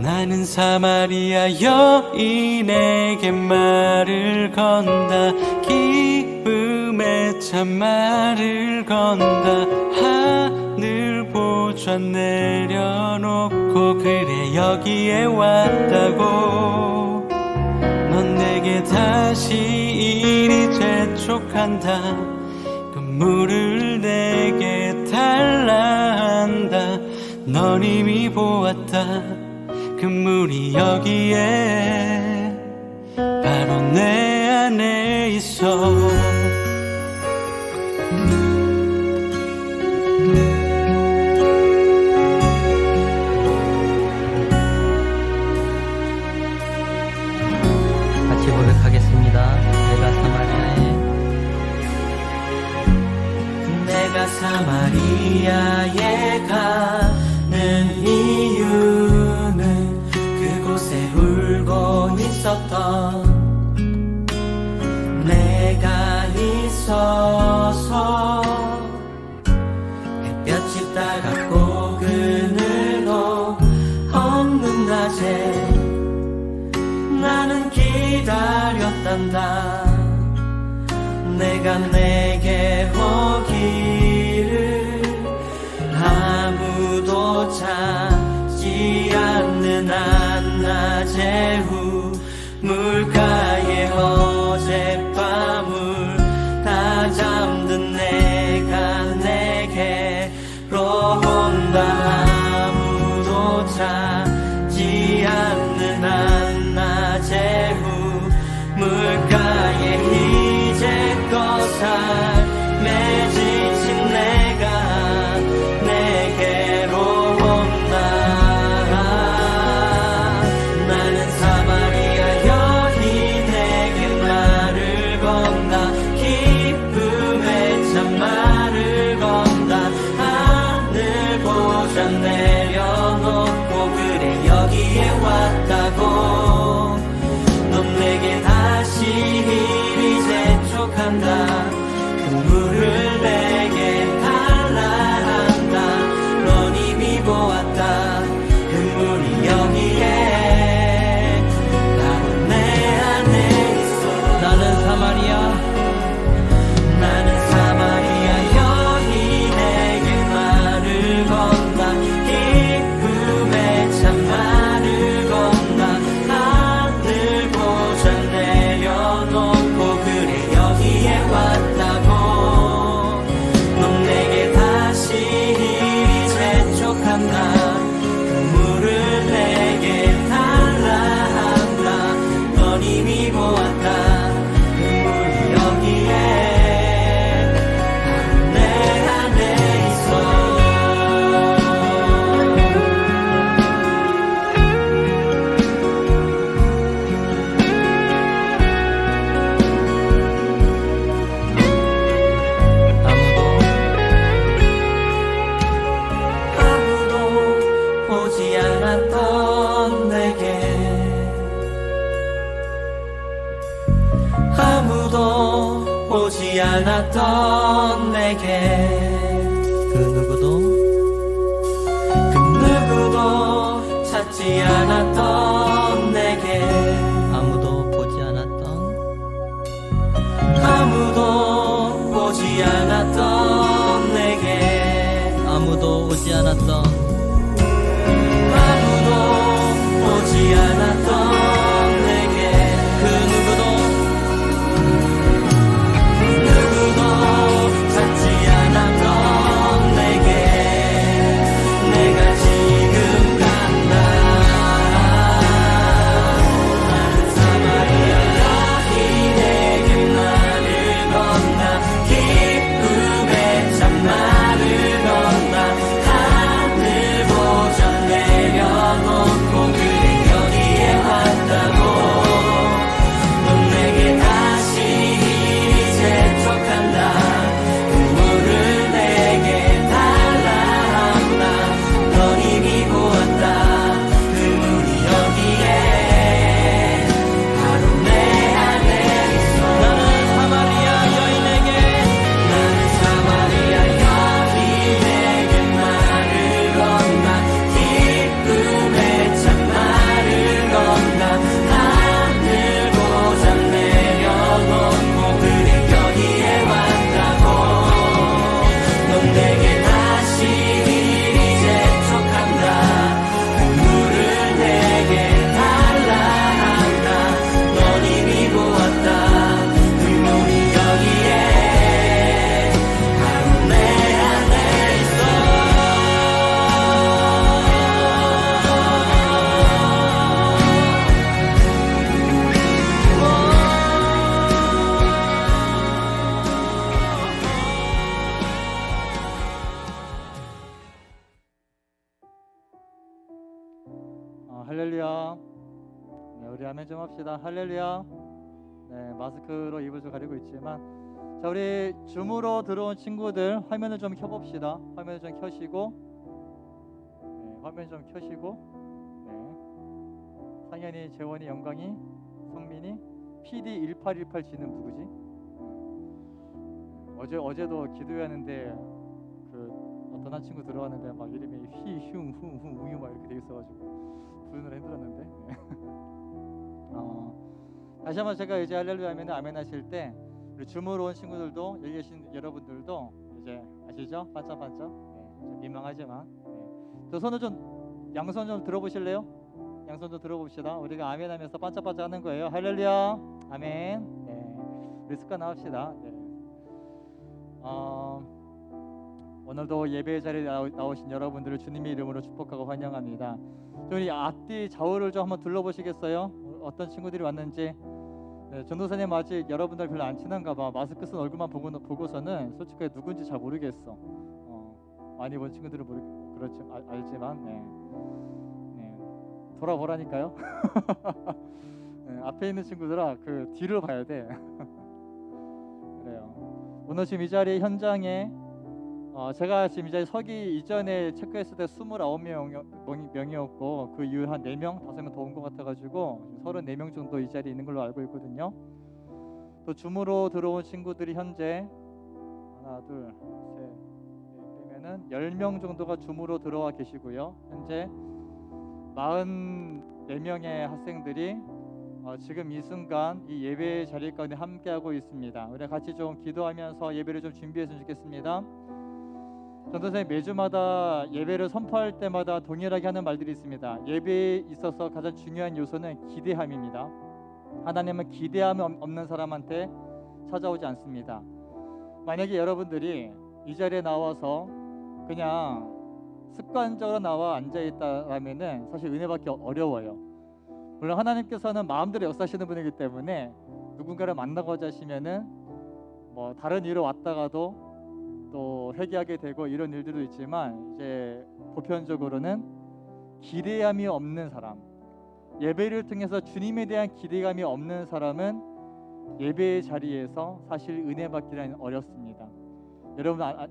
나는 사마리아 여인에게 말을 건다. 기쁨의 참말을 건다. 하늘 보좌 내려놓고 그래 여기에 왔다고. 넌 내게 다시 이리 재촉한다. 그 물을 내게 달라 한다. 넌 이미 보았다. 그 물이 여기에 바로 내 안에 있어. 같이 고백하겠습니다. 내가 사마리아에 가는 이유는 그곳에 울고 있었던 내가 있어서. 햇볕이 따갑고 그늘도 없는 낮에 나는 기다렸단다. 내가 내게 오기를 아무도 찾지 않는 한낮의 우물가에 어젯밤을 다 잠든 내가 내게로 온다. 아무도 찾지 않는 한낮의 우물가에 이제껏 삶에 지친 내가 내게로 온다. 나는 사마리아 여인에게 말을 건다. 기쁨의 참말을 건다. 하늘 보좌 내려놓고 그래 여기에 왔다고. 넌 내게 다시 이리 재촉한다. 그 물을 내게 달라 한다. 넌 이미 보았다. 그 물이 여기에 바로 내 안에 있어. 나는 사마리아 여인에게 말을 건다. 기쁨의 참말을 건다. 하늘 보좌 내려놓고 그래 여기에 왔다고. 넌 내게 다시 이리 재촉한다. 그 물을 내게 달라 한다. 넌 이미 보았다. 그 물이 여기에 내 안에 있어. 아무도 보지 않았던 내게 아무도 보지 않았던 내게 그 누구도 찾지 않았던 내게 아무도 보지 않았던 아무도 보지 않았던 내게 아무도 오지 않았던 아무도 보지 않았던 내게 그 누구도 찾지 않았던 내게 내가 지금 간다. 할렐루야. 네, 우리 아멘 좀 합시다. 할렐루야. 네, 마스크로 입을 좀 가리고 있지만, 자, 우리 줌으로 들어온 친구들 화면을 좀 켜봅시다. 화면을 좀 켜시고, 네, 화면 좀 켜시고, 네. 상현이, 재원이, 영광이, 성민이, PD1818G는 누구지? 어제도 기도했는데 그 어떤 한 친구 들어왔는데 막 이름이 우유 막 이렇게 돼 있어가지고 부르느라 힘들었는데. 네. 다시 한번 제가 이제 할렐루야 하면 아멘 하실 때 우리 줌으로 온 친구들도 여기 계신 여러분들도 이제 아시죠? 반짝반짝. 네, 좀 민망하지만 네. 저 손을 좀 양손 좀 들어보실래요? 양손 좀 들어봅시다. 우리가 아멘 하면서 반짝반짝 하는 거예요. 할렐루야 아멘. 네, 우리 습관 나옵시다. 네. 오늘도 예배 자리에 나오신 여러분들을 주님의 이름으로 축복하고 환영합니다. 우리 앞뒤 좌우를 좀 한번 둘러보시겠어요? 어떤 친구들이 왔는지. 네, 전도사님 아직 여러분들 별로 안 친한가 봐. 마스크 쓴 얼굴만 보고서는 솔직히 누군지 잘 모르겠어. 많이 본 친구들은 그렇지 알지만 네. 네. 돌아보라니까요. 네, 앞에 있는 친구들아 그 뒤를 봐야 돼. 그래요. 오늘 지금 이 자리 현장에 제가 지금 이 자리 서기 이전에 체크했을 때 29명이었고 그 이후에 한 4명, 5명 더 온 것 같아가지고 34명 정도 이 자리에 있는 걸로 알고 있거든요. 또 줌으로 들어온 친구들이 현재 하나, 둘, 셋, 넷 빼면은 10명 정도가 줌으로 들어와 계시고요. 현재 44명의 학생들이 지금 이 순간 이 예배 자리 가운데 함께하고 있습니다. 우리 같이 좀 기도하면서 예배를 좀 준비했으면 좋겠습니다. 전도사님 매주마다 예배를 선포할 때마다 동일하게 하는 말들이 있습니다. 예배에 있어서 가장 중요한 요소는 기대함입니다. 하나님은 기대함이 없는 사람한테 찾아오지 않습니다. 만약에 여러분들이 이 자리에 나와서 그냥 습관적으로 나와 앉아있다라면 사실 은혜 받기 어려워요. 물론 하나님께서는 마음대로 역사하시는 분이기 때문에 누군가를 만나고자 하시면은 뭐 다른 일로 왔다가도 또 회개하게 되고 이런 일들도 있지만 이제 보편적으로는 기대함이 없는 사람, 예배를 통해서 주님에 대한 기대감이 없는 사람은 예배의 자리에서 사실 은혜 받기는 어렵습니다.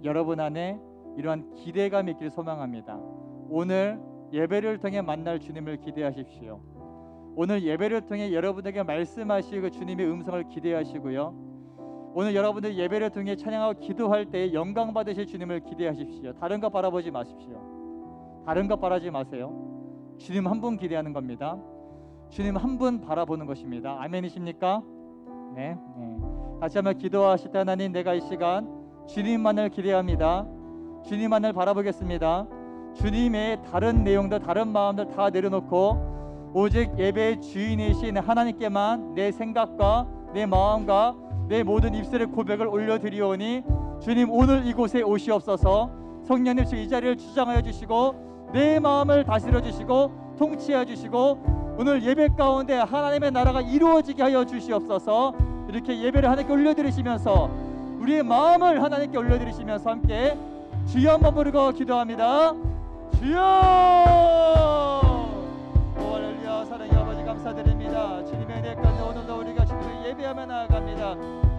여러분 안에 이러한 기대감이 있기를 소망합니다. 오늘 예배를 통해 만날 주님을 기대하십시오. 오늘 예배를 통해 여러분에게 말씀하시고 주님의 음성을 기대하시고요. 오늘 여러분들 예배를 통해 찬양하고 기도할 때 영광 받으실 주님을 기대하십시오. 다른 것 바라보지 마십시오. 다른 것 바라지 마세요. 주님 한 분 기대하는 겁니다. 주님 한 분 바라보는 것입니다. 아멘이십니까? 네. 다시 한번 기도하실 때 하나님 내가 이 시간 주님만을 기대합니다. 주님만을 바라보겠습니다. 주님의 다른 내용들 다른 마음들 다 내려놓고 오직 예배의 주인이신 하나님께만 내 생각과 내 마음과 내 모든 입술의 고백을 올려드리오니 주님 오늘 이곳에 오시옵소서. 성령님 지금 이 자리를 주장하여 주시고 내 마음을 다스려 주시고 통치해 주시고 오늘 예배 가운데 하나님의 나라가 이루어지게 하여 주시옵소서. 이렇게 예배를 하나님께 올려드리시면서 우리의 마음을 하나님께 올려드리시면서 함께 주여 한번 부르고 기도합니다. 주여! 할렐루야. 사랑의 아버지 감사드립니다. 주님의 은혜 가운데 오늘도 우리가 주님을 예배하며 나아갑니다.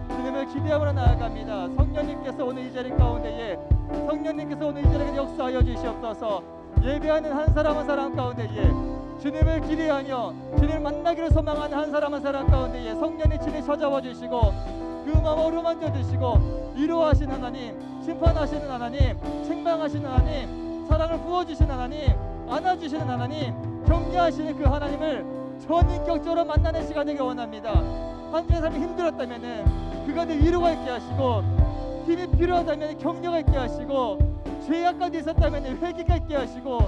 주님을 기대하며 나아갑니다. 성령님께서 오늘 이 자리 가운데에 성령님께서 오늘 이 자리에 역사하여 주시옵소서. 예배하는 한 사람 한 사람 가운데에 주님을 기대하며 주님을 만나기를 소망하는 한 사람 한 사람 가운데에 성령의 진이 찾아와 주시고 그 마음 어루만져 주시고 위로하시는 하나님, 심판하시는 하나님, 책망하시는 하나님, 사랑을 부어주시는 하나님, 안아주시는 하나님, 격려하시는 그 하나님을 전인격적으로 만나는 시간 되기 원합니다. 한 주의 삶이 힘들었다면 그간의 위로가 있게 하시고 힘이 필요하다면 격려가 있게 하시고 죄악 가운데 있었다면 회개가 있게 하시고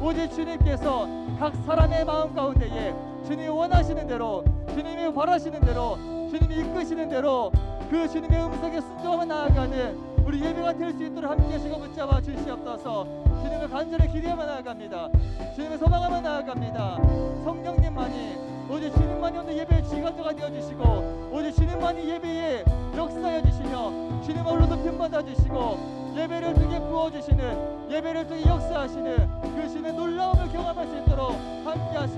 오직 주님께서 각 사람의 마음 가운데에 주님이 원하시는 대로 주님이 바라시는 대로 주님이 이끄시는 대로 그 주님의 음성에 순종하며 나아가는 우리 예배가 될 수 있도록 함께 하시고 붙잡아 주시옵소서. 주님을 간절히 기대하며 나아갑니다. 주님을 소망하며 나아갑니다. 성령님만이 오직 주님만이 오늘 예배의 주관자가 되어주시고 오직 주님만이 예배에 역사해 주시며 주님 홀로 높임 받아주시고 예배를 통해 부어주시는 예배를 통해 역사하시는 그 주님의 놀라움을 경험할 수 있도록 함께 하시고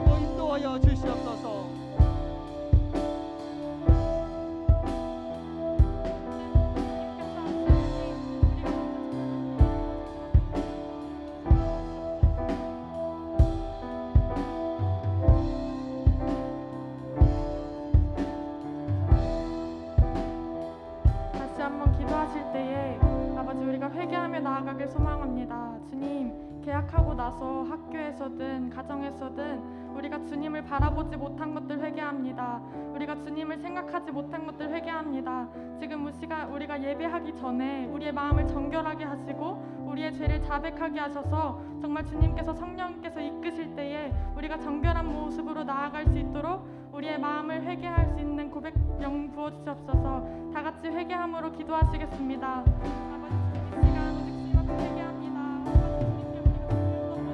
교회에서든 가정에서든 우리가 주님을 바라보지 못한 것들 회개합니다. 우리가 주님을 생각하지 못한 것들 회개합니다. 지금 우리가 예배하기 전에 우리의 마음을 정결하게 하시고 우리의 죄를 자백하게 하셔서 정말 주님께서 성령께서 이끄실 때에 우리가 정결한 모습으로 나아갈 수 있도록 우리의 마음을 회개할 수 있는 고백 영 부어주시옵소서. 다 같이 회개함으로 기도하시겠습니다. 아버지 주님, 이 시간 오직 주님 앞에 회개합니다. 아버지 주님께 우리가 부끄러운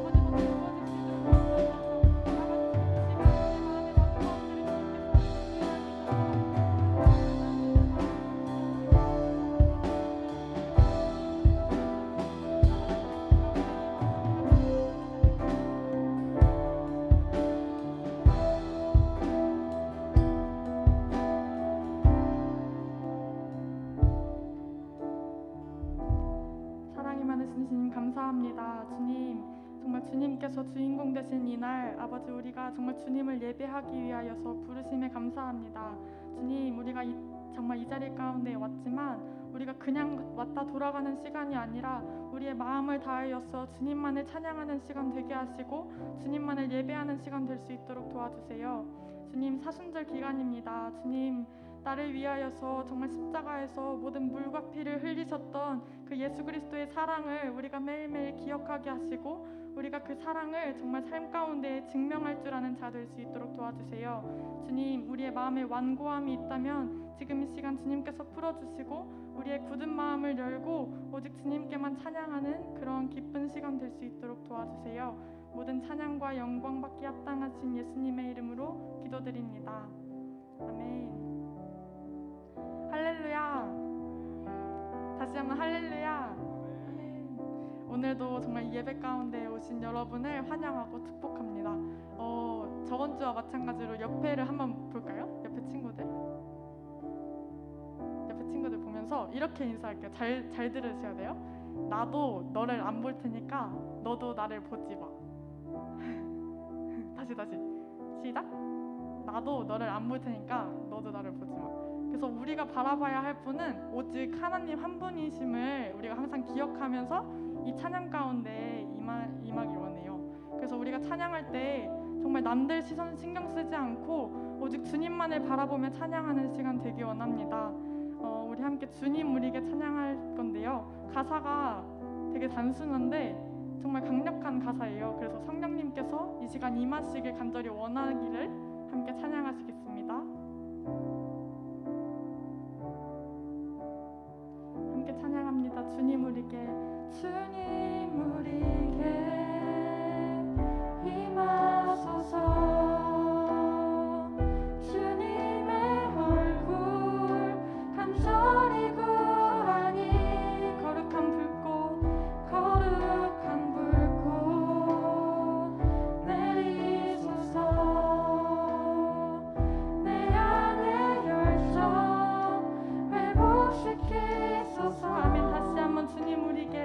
모든 사랑이 많으신 주님 감사합니다. 주님, 정말 주님께서 주인공 되신 이날 아버지 우리가 정말 주님을 예배하기 위하여서 부르심에 감사합니다. 주님, 우리가 정말 이 자리 가운데 왔지만 우리가 그냥 왔다 돌아가는 시간이 아니라 우리의 마음을 다하여서 주님만을 찬양하는 시간 되게 하시고 주님만을 예배하는 시간 될 수 있도록 도와주세요. 주님, 사순절 기간입니다. 주님, 나를 위하여서 정말 십자가에서 모든 물과 피를 흘리셨던 그 예수 그리스도의 사랑을 우리가 매일매일 기억하게 하시고 우리가 그 사랑을 정말 삶 가운데 증명할 줄 아는 자 될 수 있도록 도와주세요. 주님, 우리의 마음에 완고함이 있다면 지금 이 시간 주님께서 풀어주시고 우리의 굳은 마음을 열고 오직 주님께만 찬양하는 그런 기쁜 시간 될 수 있도록 도와주세요. 모든 찬양과 영광 받기 합당하신 예수님의 이름으로 기도드립니다. 아멘. 할렐루야. 다시 한번 할렐루야. 오늘도 정말 이 예배 가운데 오신 여러분을 환영하고 축복합니다. 저번 주와 마찬가지로 옆에를 한번 볼까요? 옆에 친구들 보면서 이렇게 인사할게요. 잘 들으셔야 돼요. 나도 너를 안 볼 테니까 너도 나를 보지 마. 다시 시작. 나도 너를 안 볼 테니까 너도 나를 보지 마. 그래서 우리가 바라봐야 할 분은 오직 하나님 한 분이심을 우리가 항상 기억하면서 이 찬양 가운데 임하기 원해요. 그래서 우리가 찬양할 때 정말 남들 시선 신경 쓰지 않고 오직 주님만을 바라보며 찬양하는 시간 되기 원합니다. 우리 함께 주님 우리에게 찬양할 건데요. 가사가 되게 단순한데 정말 강력한 가사예요. 그래서 성령님께서 이 시간 임하시길 간절히 원하기를 함께 찬양하시겠습니다. 함께 찬양합니다. 주님 우리에게 임하소서. 주님의 얼굴 간절히 구하니 거룩한 불꽃 내리소서. 내 안의 열정 회복시키소서. 아멘. 다시 한번 주님 우리에게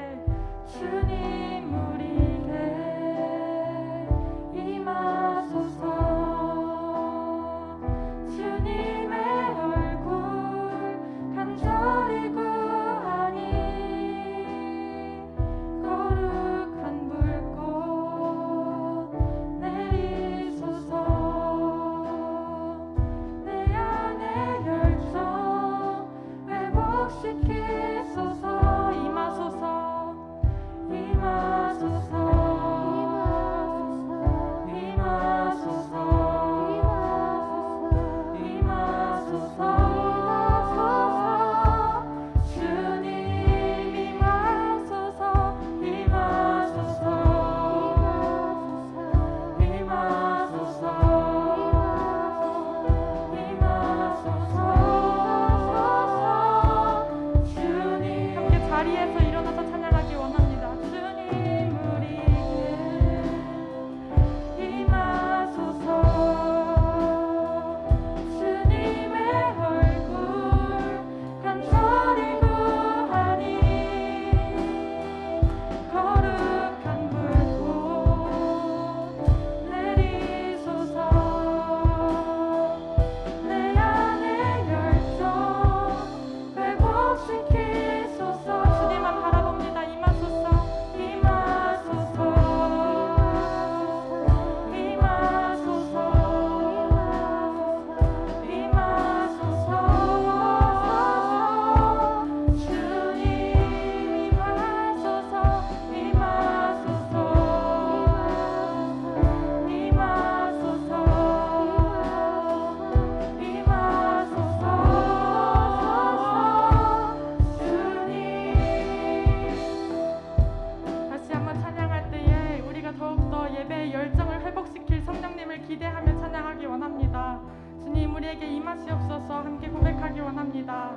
우리에게 임하시옵소서 함께 고백하기 원합니다.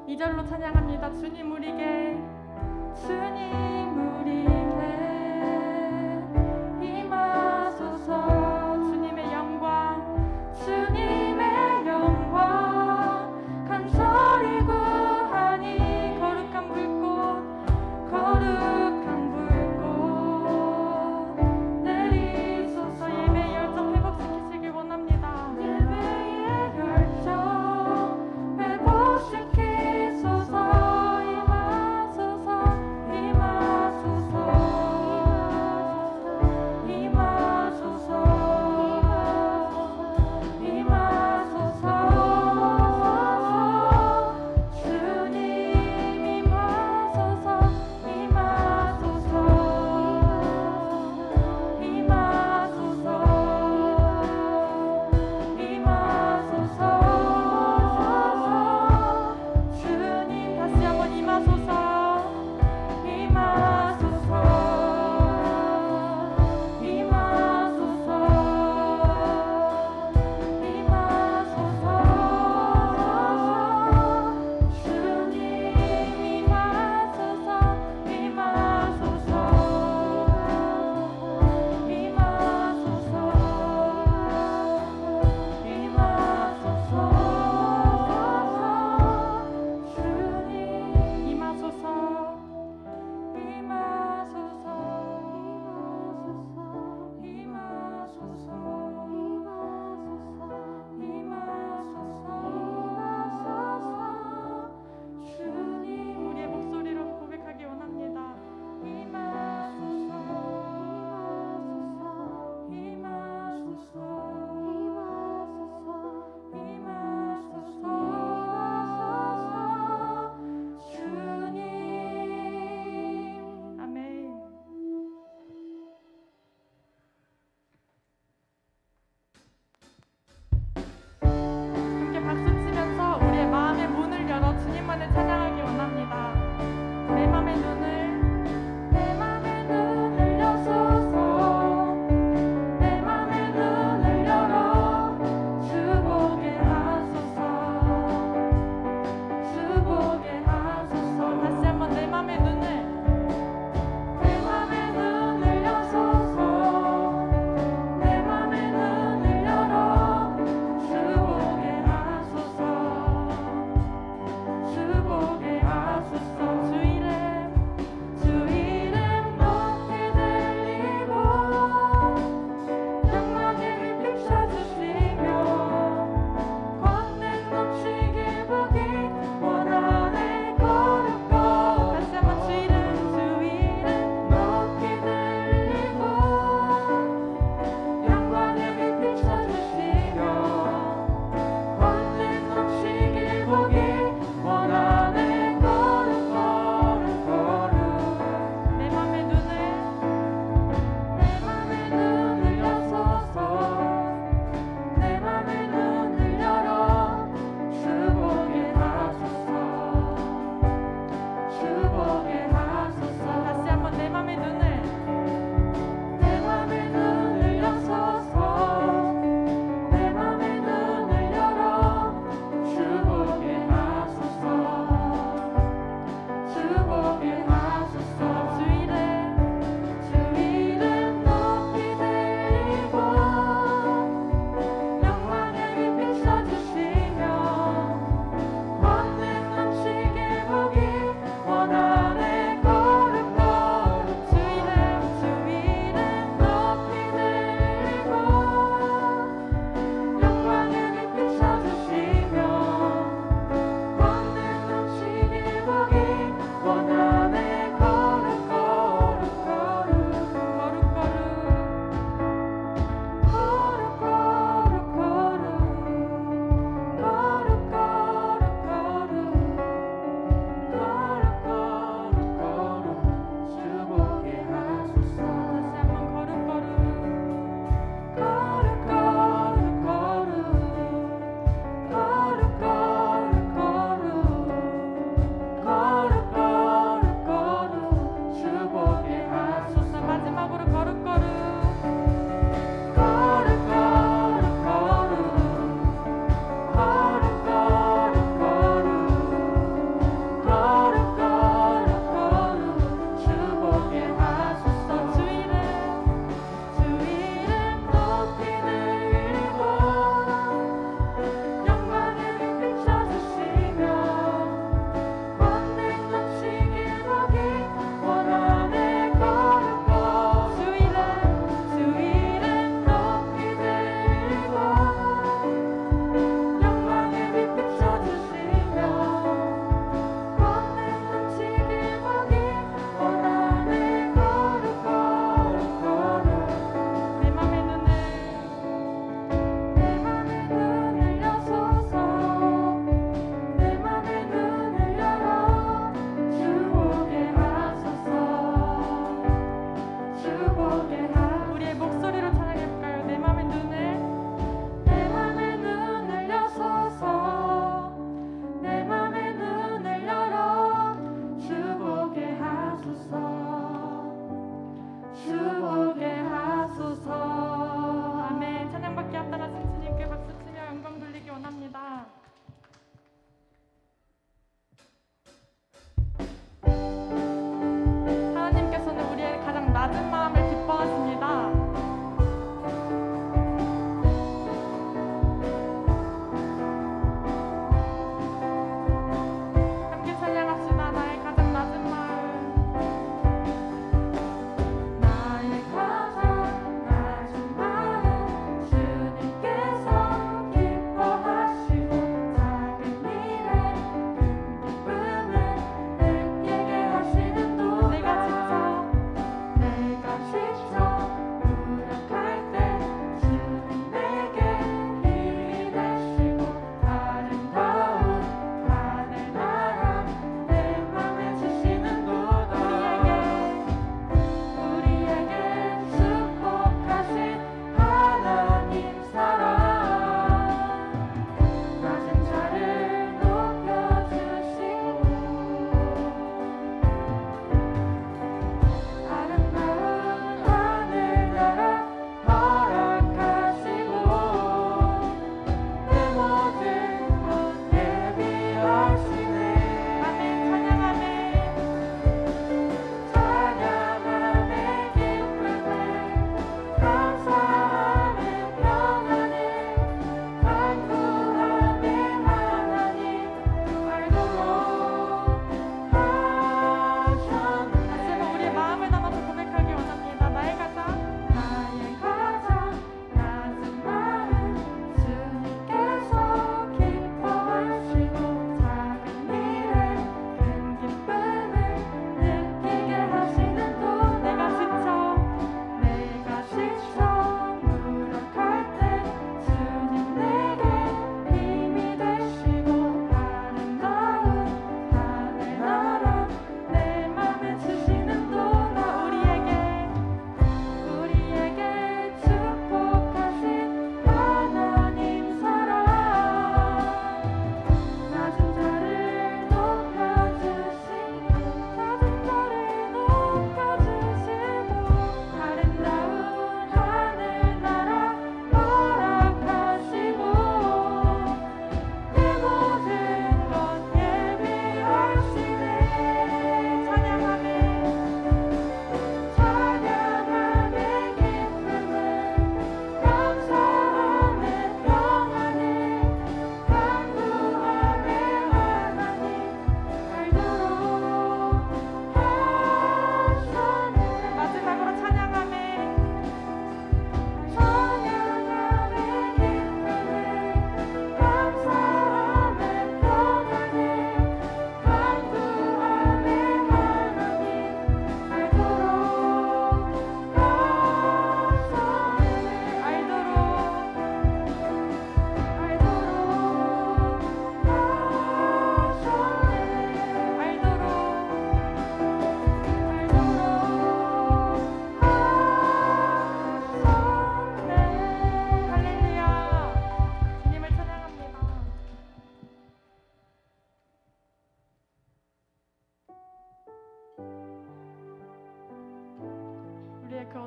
2절로 찬양합니다. 주님 우리에게 임하소서. 주님의 영광 간절히 구하니 거룩한 불꽃 내리소서. 예배의 열정 회복시키시길 원합니다. 예배의 열정 회복시키소서. 임하소서.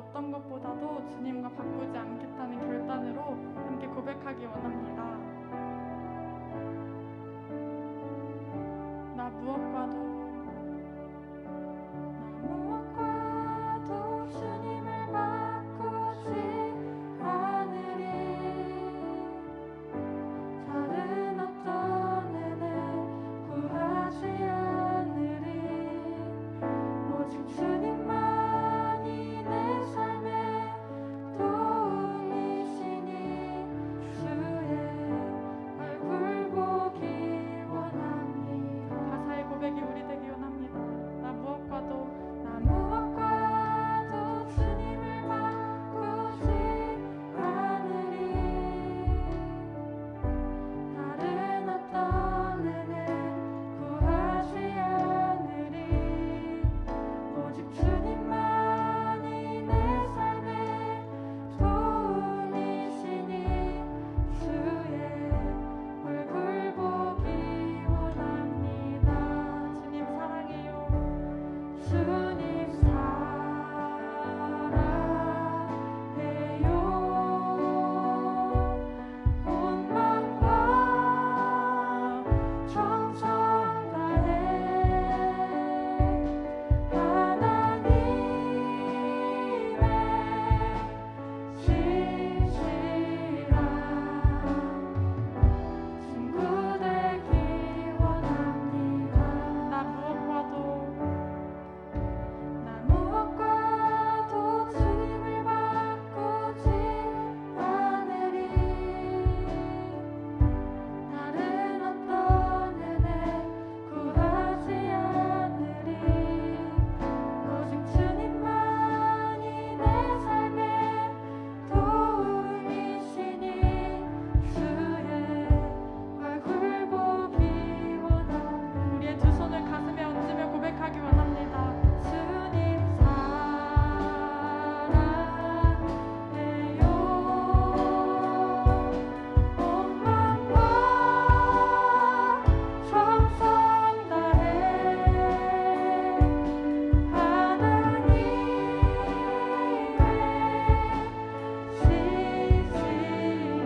어떤 것보다도 주님과 바꾸지 않겠다는 결단으로 함께 고백하기 원합니다. 나 무엇과도 주님을 바꾸지 않으리. 다른 어떤 은혜 구하지 않으리. 오직 주님만이 내 삶의 도움이시니 주의 얼굴 보기 원합니다. 가사의 고백이 우리 되기 원합니다. 나 무엇과도 주님을 바꾸지 않으리. 다른 어떤 은혜 구하지 않으리. 오직 주님만이 내 삶의 도움이시니 주의 얼굴 보기 원합니다. 주님 사랑해요. 주님 사랑해요. 온 마음과 정성 다해 하나님의 신실한 친구 되기 원합니다. 나 무엇과도 주님을 바꾸지 않으리. 다른 어떤 은혜 구하지 않으리. 오직 주님만이 내 삶의 도움이시니 주의 얼굴 보기 원합니다. 우리의 두 손을 가슴에 얹으며 고백하기 원합니다. 주님 사랑해요. 온 마음과 정성 다해 하나님의 신실한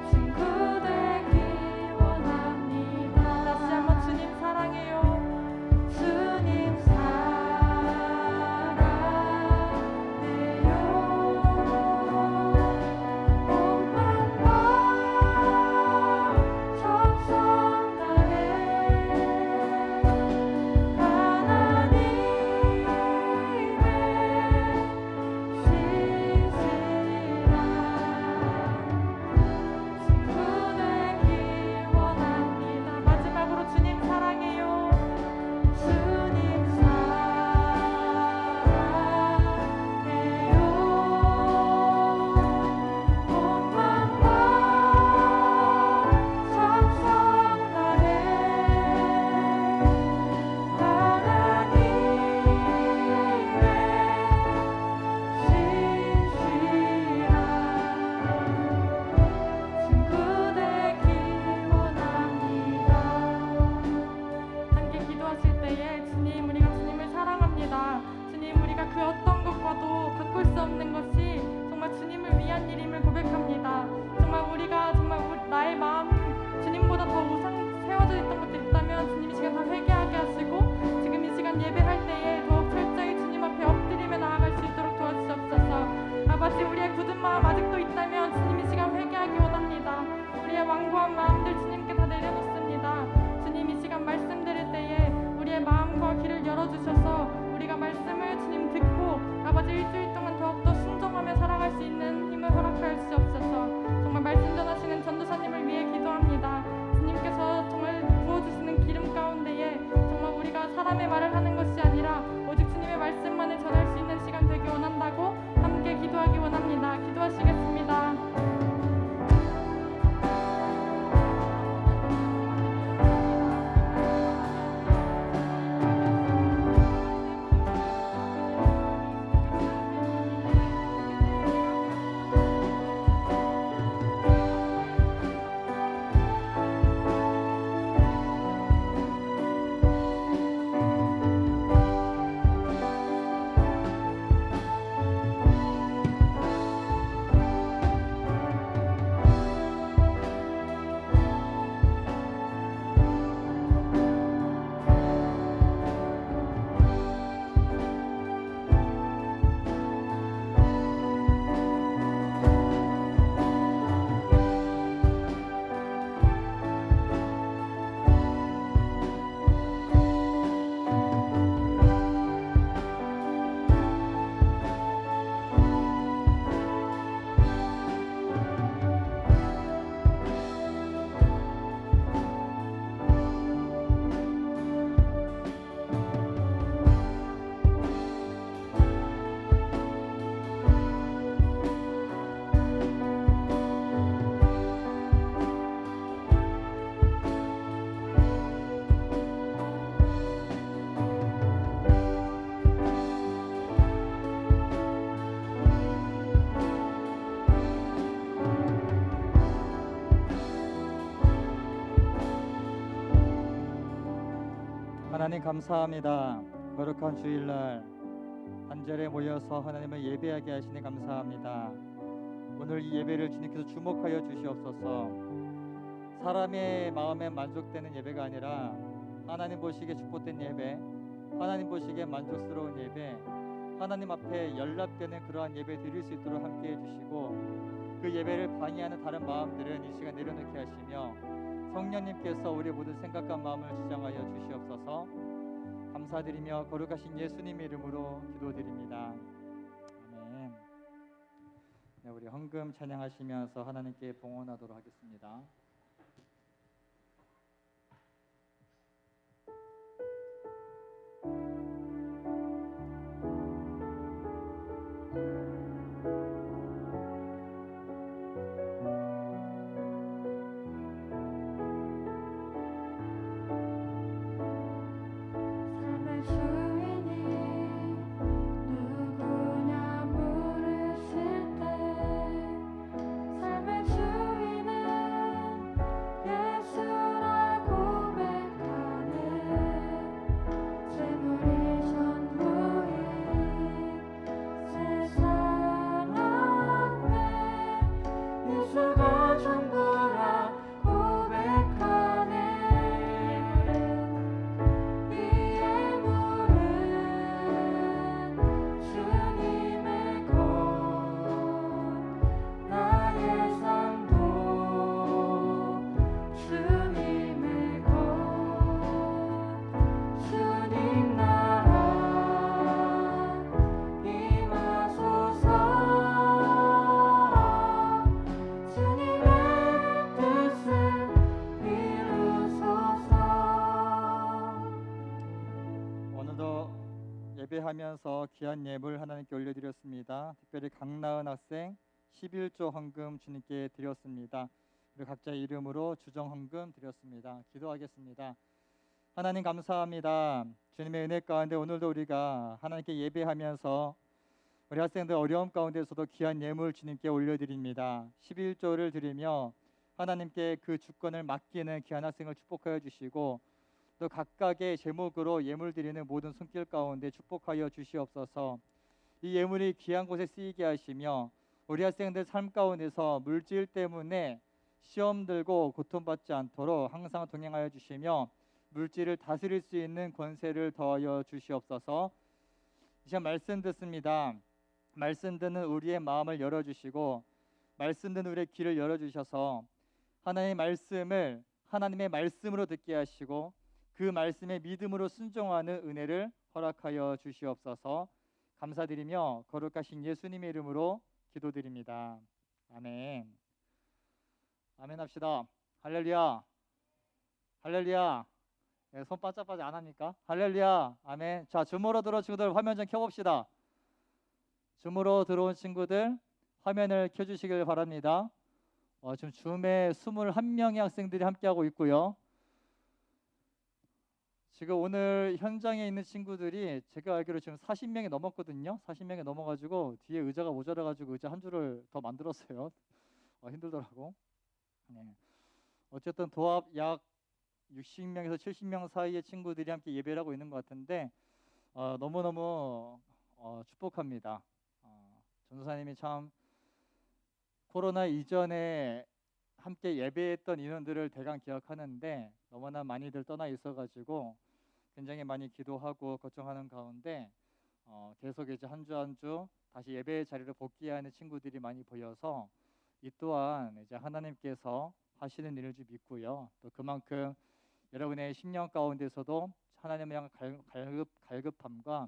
친구 되기 원합니다. 다시 한번 주님 사랑해요. 주님 사랑해요. 온 마음과 정성 다해 하나님의 신실한 친구 되기 원합니다. 마지막으로 주님 사랑해요. 주님 사랑해요. 온 마음과 정성 다해 함께 기도하실 때에 주님 우리가 주님을 사랑합니다. 주님 우리가 그 어떤 것과도 바꿀 수 없는 것이 정말 주님을 위한 일임을 고백합니다. 정말 우리가 나의 마음 주님보다 더 우상 세워져 있던 것들 있다면 주님 이 시간 다 회개하게 하시고 지금 이 시간 예배할 때에 더욱 철저히 주님 앞에 엎드리며 나아갈 수 있도록 도와주시옵소서. 아버지 우리의 굳은 마음 아직도 있다면 주님 이 시간 회개하기 원합니다. 우리의 완고한 마음들 주님께 다 내려놓습니다. 주님 이 시간 말씀 들을 때에 우리의 마음과 귀를 열어주셔서 우리가 말씀을 주님 듣고 아버지 일주일 동안 더욱더 순종하며 살아갈 수 있는 힘을 허락하여 주시옵소서. 정말 말씀 전하시는 전도사님을 위해 기도합니다. 주님께서 정말 부어주시는 하나님 감사합니다. 거룩한 주일날 한 자리에 모여서 하나님을 예배하게 하시니 감사합니다. 오늘 이 예배를 주님께서 주목하여 주시옵소서. 사람의 마음에 만족되는 예배가 아니라 하나님 보시기에 축복된 예배, 하나님 보시기에 만족스러운 예배, 하나님 앞에 연락되는 그러한 예배 드릴 수 있도록 함께해 주시고, 그 예배를 방해하는 다른 마음들은 이 시간 내려놓게 하시며 성령님께서 우리 모든 생각과 마음을 지정하여 주시옵소서. 감사드리며 거룩하신 예수님의 이름으로 기도드립니다. 아멘. 네, 우리 헌금 찬양하시면서 하나님께 봉헌하도록 하겠습니다. 삶의 주인이 누구냐 물으실 때 삶의 주인은 예수라 고백하네. 재물이 전부인 세상 앞에 예수가 전부라 고백하네. 이 예물은 주님의 것, 나의 삶도 주님의 것. 주님 나라 임하소서. 주님의 뜻을 이루소서. 오늘도 예배하면서 귀한 예물 하나님께 올려드렸습니다. 특별히 강나은 학생 11조 헌금 주님께 드렸습니다. 그리고 각자 이름으로 주정 헌금 드렸습니다. 기도하겠습니다. 하나님 감사합니다. 주님의 은혜 가운데 오늘도 우리가 하나님께 예배하면서 우리 학생들 어려움 가운데서도 귀한 예물 주님께 올려드립니다. 11조를 드리며 하나님께 그 주권을 맡기는 귀한 학생을 축복하여 주시고, 또 각각의 제목으로 예물 드리는 모든 손길 가운데 축복하여 주시옵소서. 이 예물이 귀한 곳에 쓰이게 하시며 우리 학생들 삶 가운데서 물질 때문에 시험 들고 고통받지 않도록 항상 동행하여 주시며 물질을 다스릴 수 있는 권세를 더하여 주시옵소서. 이 시간 말씀 듣습니다. 말씀 듣는 우리의 마음을 열어주시고 말씀 듣는 우리의 귀를 열어주셔서 하나님의 말씀을 하나님의 말씀으로 듣게 하시고 그 말씀에 믿음으로 순종하는 은혜를 허락하여 주시옵소서. 감사드리며 거룩하신 예수님의 이름으로 기도드립니다. 아멘. 아멘 합시다. 할렐루야. 할렐루야. 네, 손 바짝바짝 안 합니까? 할렐루야. 아멘. 자, 줌으로 들어온 친구들 화면 좀 켜봅시다. 줌으로 들어온 친구들 화면을 켜주시길 바랍니다. 지금 줌에 21명의 학생들이 함께하고 있고요. 지금 오늘 현장에 있는 친구들이 제가 알기로 지금 40명이 넘었거든요. 40명이 넘어가지고 뒤에 의자가 모자라가지고 의자 한 줄을 더 만들었어요. 힘들더라고. 네. 어쨌든 도합 약 60명에서 70명 사이의 친구들이 함께 예배를 하고 있는 것 같은데 너무너무 축복합니다. 전도사님이 참 코로나 이전에 함께 예배했던 인원들을 대강 기억하는데 너무나 많이들 떠나 있어가지고 굉장히 많이 기도하고 걱정하는 가운데 계속 이제 한 주 한 주 다시 예배 자리로 복귀하는 친구들이 많이 보여서 이 또한 이제 하나님께서 하시는 일을 좀 믿고요. 또 그만큼 여러분의 심령 가운데서도 하나님을 향한 갈급함과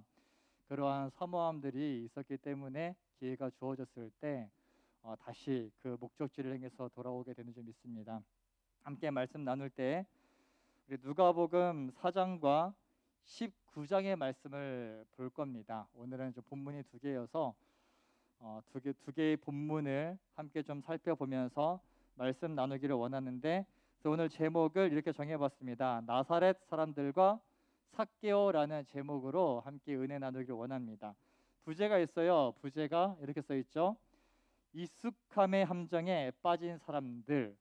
그러한 사모함들이 있었기 때문에 기회가 주어졌을 때 다시 그 목적지를 향해서 돌아오게 되는 줄 믿습니다. 함께 말씀 나눌 때 우리 누가복음 4장과 19장의 말씀을 볼 겁니다. 오늘은 좀 본문이 두 개여서 두 개의 본문을 함께 좀 살펴보면서 말씀 나누기를 원하는데, 그래서 오늘 제목을 이렇게 정해봤습니다. 나사렛 사람들과 삭개오라는 제목으로 함께 은혜 나누기를 원합니다. 부제가 있어요. 부제가 이렇게 써 있죠. 익숙함의 함정에 빠진 사람들.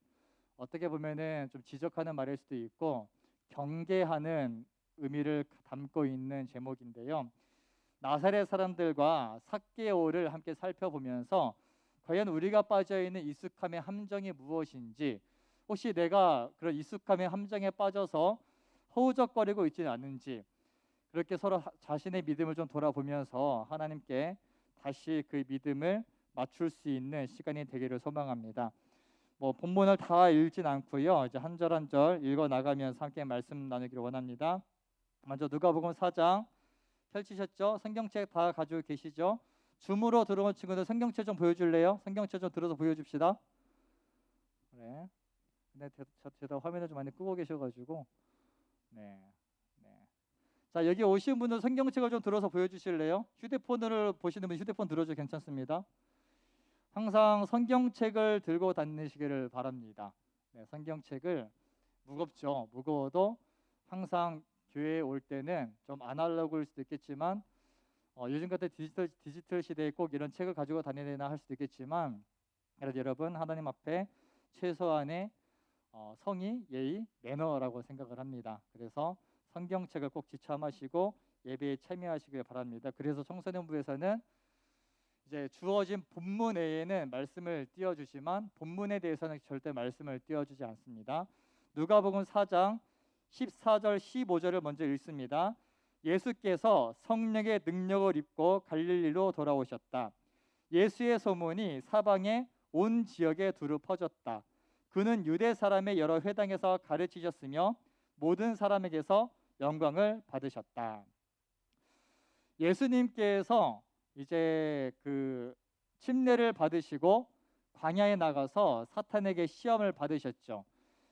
어떻게 보면은 좀 지적하는 말일 수도 있고 경계하는 의미를 담고 있는 제목인데요. 나사렛 사람들과 삭개오를 함께 살펴보면서 과연 우리가 빠져 있는 익숙함의 함정이 무엇인지, 혹시 내가 그런 익숙함의 함정에 빠져서 허우적거리고 있지는 않은지, 그렇게 서로 자신의 믿음을 좀 돌아보면서 하나님께 다시 그 믿음을 맞출 수 있는 시간이 되기를 소망합니다. 본문을 다 읽진 않고요. 이제 한 절 한 절 읽어 나가면서 함께 말씀 나누기를 원합니다. 먼저 누가복음 4장 펼치셨죠? 성경책 다 가지고 계시죠? 줌으로 들어온 친구들 성경책 좀 보여줄래요? 성경책 좀 들어서 보여줍시다. 그래. 근데 제가 화면을 좀 많이 끄고 계셔가지고 네. 자, 여기 오신 분들 성경책을 좀 들어서 보여주실래요? 휴대폰으로 보시는 분 휴대폰 들어줘 괜찮습니다. 항상 성경책을 들고 다니시기를 바랍니다. 네, 성경책을 무겁죠. 무거워도 항상 교회에 올 때는 좀 아날로그일 수도 있겠지만 요즘 같은 디지털 시대에 꼭 이런 책을 가지고 다녀야 되나 할 수도 있겠지만, 그래도 여러분 하나님 앞에 최소한의 성의, 예의, 매너라고 생각을 합니다. 그래서 성경책을 꼭 지참하시고 예배에 참여하시길 바랍니다. 그래서 청소년부에서는 이제 주어진 본문 외에는 말씀을 띄워주지만 본문에 대해서는 절대 말씀을 띄워주지 않습니다. 누가복음 4장 14절 15절을 먼저 읽습니다. 예수께서 성령의 능력을 입고 갈릴리로 돌아오셨다. 예수의 소문이 사방의 온 지역에 두루 퍼졌다. 그는 유대 사람의 여러 회당에서 가르치셨으며 모든 사람에게서 영광을 받으셨다. 예수님께서 이제 그 침례를 받으시고 광야에 나가서 사탄에게 시험을 받으셨죠.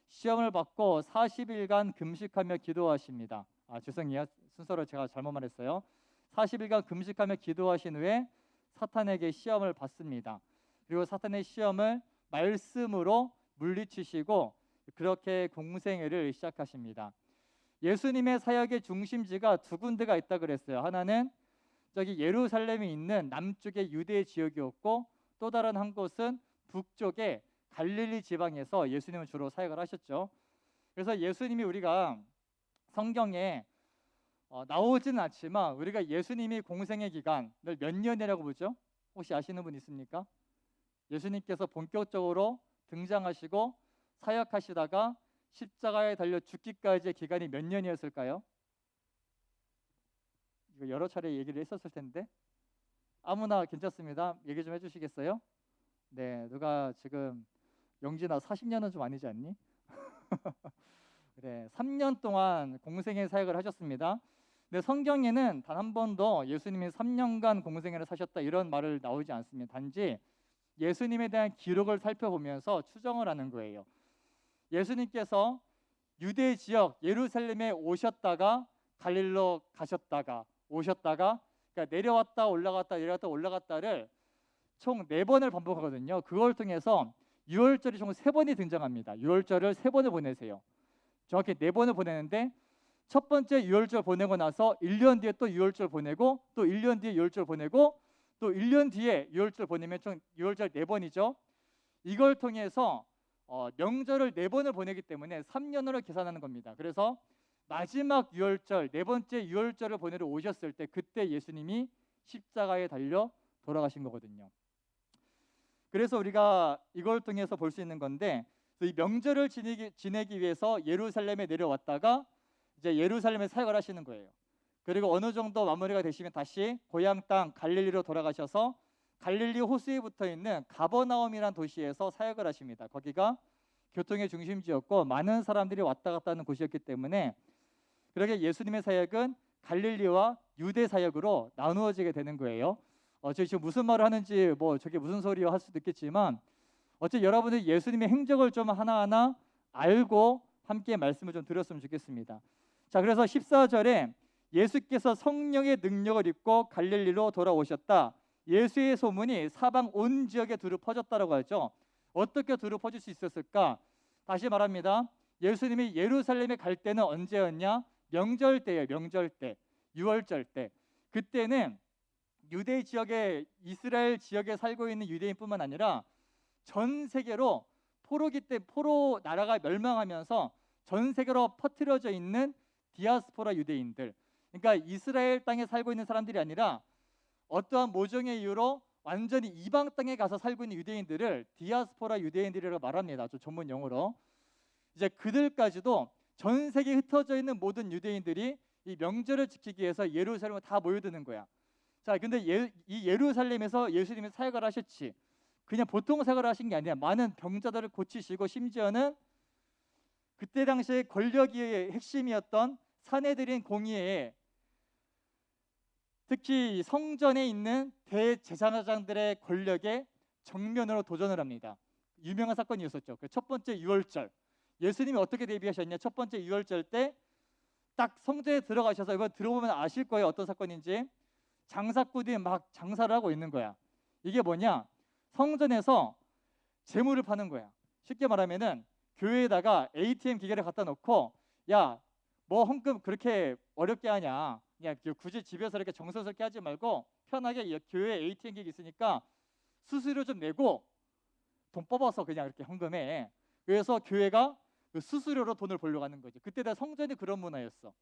시험을 받고 40일간 금식하며 기도하십니다. 죄송해요. 순서를 제가 잘못 말했어요. 40일간 금식하며 기도하신 후에 사탄에게 시험을 받습니다. 그리고 사탄의 시험을 말씀으로 물리치시고 그렇게 공생애를 시작하십니다. 예수님의 사역의 중심지가 두 군데가 있다 그랬어요. 하나는 저기 예루살렘에 있는 남쪽의 유대 지역이었고, 또 다른 한 곳은 북쪽의 갈릴리 지방에서 예수님은 주로 사역을 하셨죠. 그래서 예수님이 우리가 성경에 나오지는 않지만 우리가 예수님이 공생의 기간을 몇 년이라고 보죠? 혹시 아시는 분 있습니까? 예수님께서 본격적으로 등장하시고 사역하시다가 십자가에 달려 죽기까지의 기간이 몇 년이었을까요? 이거 여러 차례 얘기를 했었을 텐데 아무나 괜찮습니다. 얘기 좀 해주시겠어요? 네, 누가 지금 영진아 40년은 좀 아니지 않니? 그래, 3년 동안 공생애 사역을 하셨습니다. 근데 성경에는 단 한 번도 예수님이 3년간 공생애를 사셨다 이런 말을 나오지 않습니다. 단지 예수님에 대한 기록을 살펴보면서 추정을 하는 거예요. 예수님께서 유대 지역 예루살렘에 오셨다가 갈릴리로 가셨다가 오셨다가, 그러니까 내려왔다 올라갔다 내려왔다 올라갔다를 총 4번을 반복하거든요. 그걸 통해서 유월절이 총 3번이 등장합니다. 유월절을 3번을 보내세요. 정확히 4번을 보내는데 첫 번째 유월절 보내고 나서 1년 뒤에 또 유월절 보내고 또 1년 뒤에 유월절 보내고 또 1년 뒤에 유월절 보내면 총 유월절 4번이죠. 이걸 통해서 명절을 4번을 보내기 때문에 3년으로 계산하는 겁니다. 그래서 마지막 유월절, 4번째 유월절을 보내러 오셨을 때 그때 예수님이 십자가에 달려 돌아가신 거거든요. 그래서 우리가 이걸 통해서 볼 수 있는 건데, 이 명절을 지내기 위해서 예루살렘에 내려왔다가 이제 예루살렘에 사역을 하시는 거예요. 그리고 어느 정도 마무리가 되시면 다시 고향 땅 갈릴리로 돌아가셔서 갈릴리 호수에 붙어 있는 가버나움이라는 도시에서 사역을 하십니다. 거기가 교통의 중심지였고 많은 사람들이 왔다 갔다 하는 곳이었기 때문에 그렇게 예수님의 사역은 갈릴리와 유대 사역으로 나누어지게 되는 거예요. 제가 지금 무슨 말을 하는지 저게 무슨 소리요 할 수도 있겠지만 어쨌든 여러분들이 예수님의 행적을 좀 하나하나 알고 함께 말씀을 좀 드렸으면 좋겠습니다. 자, 그래서 14절에 예수께서 성령의 능력을 입고 갈릴리로 돌아오셨다. 예수의 소문이 사방 온 지역에 두루 퍼졌다라고 하죠. 어떻게 두루 퍼질 수 있었을까? 다시 말합니다. 예수님이 예루살렘에 갈 때는 언제였냐? 명절 때예요. 명절 때, 유월절 때. 그때는 유대 지역에 이스라엘 지역에 살고 있는 유대인뿐만 아니라 전 세계로 포로 나라가 멸망하면서 전 세계로 퍼뜨려져 있는 디아스포라 유대인들, 그러니까 이스라엘 땅에 살고 있는 사람들이 아니라 어떠한 모종의 이유로 완전히 이방 땅에 가서 살고 있는 유대인들을 디아스포라 유대인들이라고 말합니다. 좀 전문 용어로. 이제 그들까지도 전 세계에 흩어져 있는 모든 유대인들이 이 명절을 지키기 위해서 예루살렘에 다 모여드는 거야. 자, 근데 이 예루살렘에서 예수님이 사역을 하셨지. 그냥 보통 사역을 하신 게 아니라 많은 병자들을 고치시고, 심지어는 그때 당시에 권력의 핵심이었던 사내들인 공의회에, 특히 성전에 있는 대제사장들의 권력에 정면으로 도전을 합니다. 유명한 사건이 있었죠. 그 첫 번째 유월절, 예수님이 어떻게 대비하셨냐? 첫 번째 유월절 때 딱 성전에 들어가셔서, 이번 들어보면 아실 거예요, 어떤 사건인지. 장사꾼이 막 장사를 하고 있는 거야. 이게 뭐냐? 성전에서 재물을 파는 거야. 쉽게 말하면은 교회에다가 ATM 기계를 갖다 놓고, 야, 뭐 헌금 그렇게 어렵게 하냐? 그냥 굳이 집에서 이렇게 정성스럽게 하지 말고 편하게 교회 ATM 기계 있으니까 수수료 좀 내고 돈 뽑아서 그냥 이렇게 헌금해. 그래서 교회가 그 수수료로 돈을 벌려고 하는 거지. 그때 다 성전이 그런 문화였어.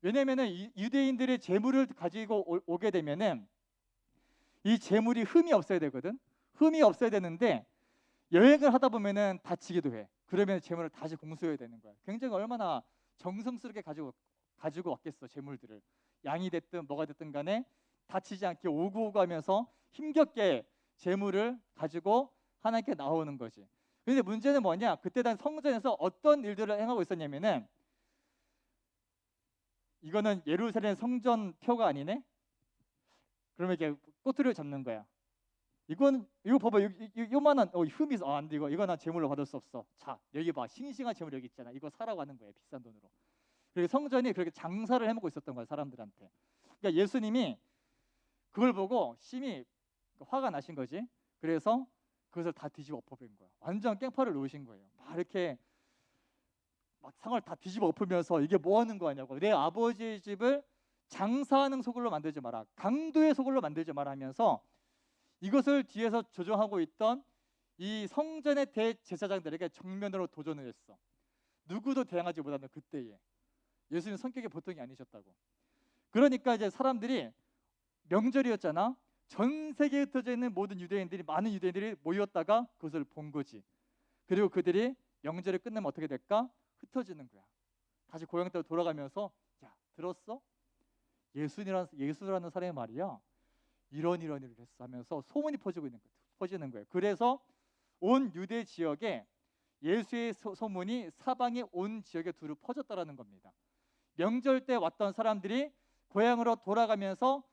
왜냐면은 유대인들의 재물을 가지고 오게 되면은 이 재물이 흠이 없어야 되거든. 흠이 없어야 되는데 여행을 하다 보면은 다치기도 해. 그러면 재물을 다시 공수해야 되는 거야. 굉장히 얼마나 정성스럽게 가지고 왔겠어, 재물들을. 양이 됐든 뭐가 됐든 간에 다치지 않게 오고 가면서 힘겹게 재물을 가지고 하나님께 나오는 거지. 근데 문제는 뭐냐? 그때 당 성전에서 어떤 일들을 행하고 있었냐면은, 이거는 예루살렘 성전 표가 아니네? 그러면 이렇게 꼬투리를 잡는 거야. 이거 봐봐, 요만한 흠이 있어. 안 돼, 이거 난 재물로 받을 수 없어. 자, 여기 봐, 싱싱한 재물 여기 있잖아. 이거 사라고 하는 거예요, 비싼 돈으로. 그리고 성전이 그렇게 장사를 해먹고 있었던 거야, 사람들한테. 그러니까 예수님이 그걸 보고 심히 화가 나신 거지. 그래서 그것을 다 뒤집어 엎어버린 거야. 완전 깽판을 놓으신 거예요. 막 이렇게 막 상을 다 뒤집어 엎으면서, 이게 뭐 하는 거 아냐고. 내 아버지의 집을 장사하는 소굴로 만들지 마라, 강도의 소굴로 만들지 마라 하면서 이것을 뒤에서 조종하고 있던 이 성전의 대제사장들에게 정면으로 도전을 했어. 누구도 대항하지 못하는 그때에. 예수님 성격이 보통이 아니셨다고. 그러니까 이제 사람들이, 명절이었잖아. 전 세계에 흩어져 있는 모든 유대인들이, 많은 유대인들이 모였다가 그것을 본 거지. 그리고 그들이 명절이 끝나면 어떻게 될까? 흩어지는 거야. 다시 고향 따로 돌아가면서, 야, 들었어? 예수라는 사람이 말이야, 이런 일을 했어 하면서 소문이 퍼지는 거예요. 그래서 온 유대 지역에 예수의 소문이 사방의 온 지역에 두루 퍼졌다라는 겁니다. 명절 때 왔던 사람들이 고향으로 돌아가면서,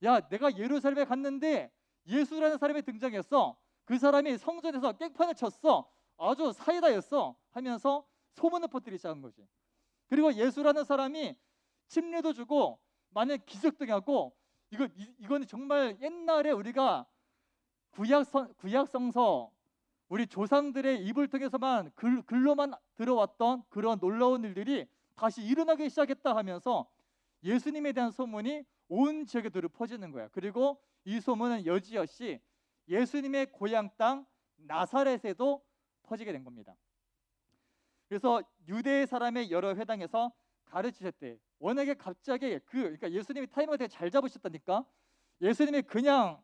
야, 내가 예루살렘에 갔는데 예수라는 사람이 등장했어. 그 사람이 성전에서 깽판을 쳤어. 아주 사이다였어 하면서 소문을 퍼뜨리기 시작한 거지. 그리고 예수라는 사람이 침례도 주고 많은 기적도 하고, 이거는 정말 옛날에 우리가 구약 성서, 우리 조상들의 입을 통해서만 글로만 들어왔던 그런 놀라운 일들이 다시 일어나기 시작했다 하면서 예수님에 대한 소문이 온 지역에 두루 퍼지는 거야. 그리고 이 소문은 여지없이 예수님의 고향 땅 나사렛에도 퍼지게 된 겁니다. 그래서 유대 사람의 여러 회당에서 가르치셨대. 워낙에 갑자기 그러니까 예수님이 타이밍을 되게 잘 잡으셨다니까. 예수님이 그냥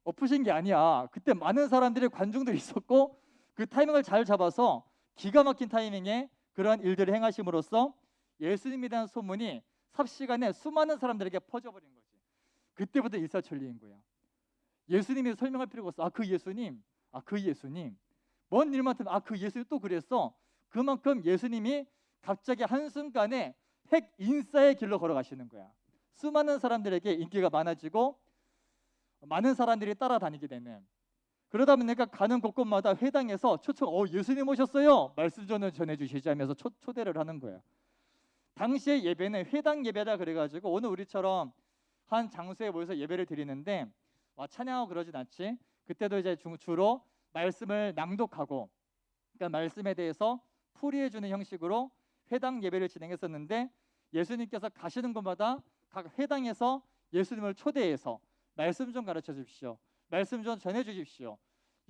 엎으신 게 아니야. 그때 많은 사람들이, 관중들이 있었고, 그 타이밍을 잘 잡아서 기가 막힌 타이밍에 그러한 일들을 행하심으로써 예수님에 대한 소문이 삽시간에 수많은 사람들에게 퍼져버린 거지. 그때부터 일사천리인 거야. 예수님이 설명할 필요가 없어. 그 예수님, 그 예수님, 먼 일만 들으면 그 예수님 또 그랬어. 그만큼 예수님이 갑자기 한순간에 핵 인싸의 길로 걸어가시는 거야. 수많은 사람들에게 인기가 많아지고 많은 사람들이 따라다니게 되는. 그러다 보니까 가는 곳곳마다 회당에서 초청, 예수님 오셨어요, 말씀 좀 전해주시지 하면서 초대를 하는 거예요. 당시의 예배는 회당 예배라 그래가지고, 오늘 우리처럼 한 장소에 모여서 예배를 드리는데 찬양하고 그러진 않지. 그때도 이제 주로 말씀을 낭독하고, 그러니까 말씀에 대해서 풀이해주는 형식으로 회당 예배를 진행했었는데, 예수님께서 가시는 곳마다 각 회당에서 예수님을 초대해서 말씀 좀 가르쳐 주십시오, 말씀 좀 전해 주십시오,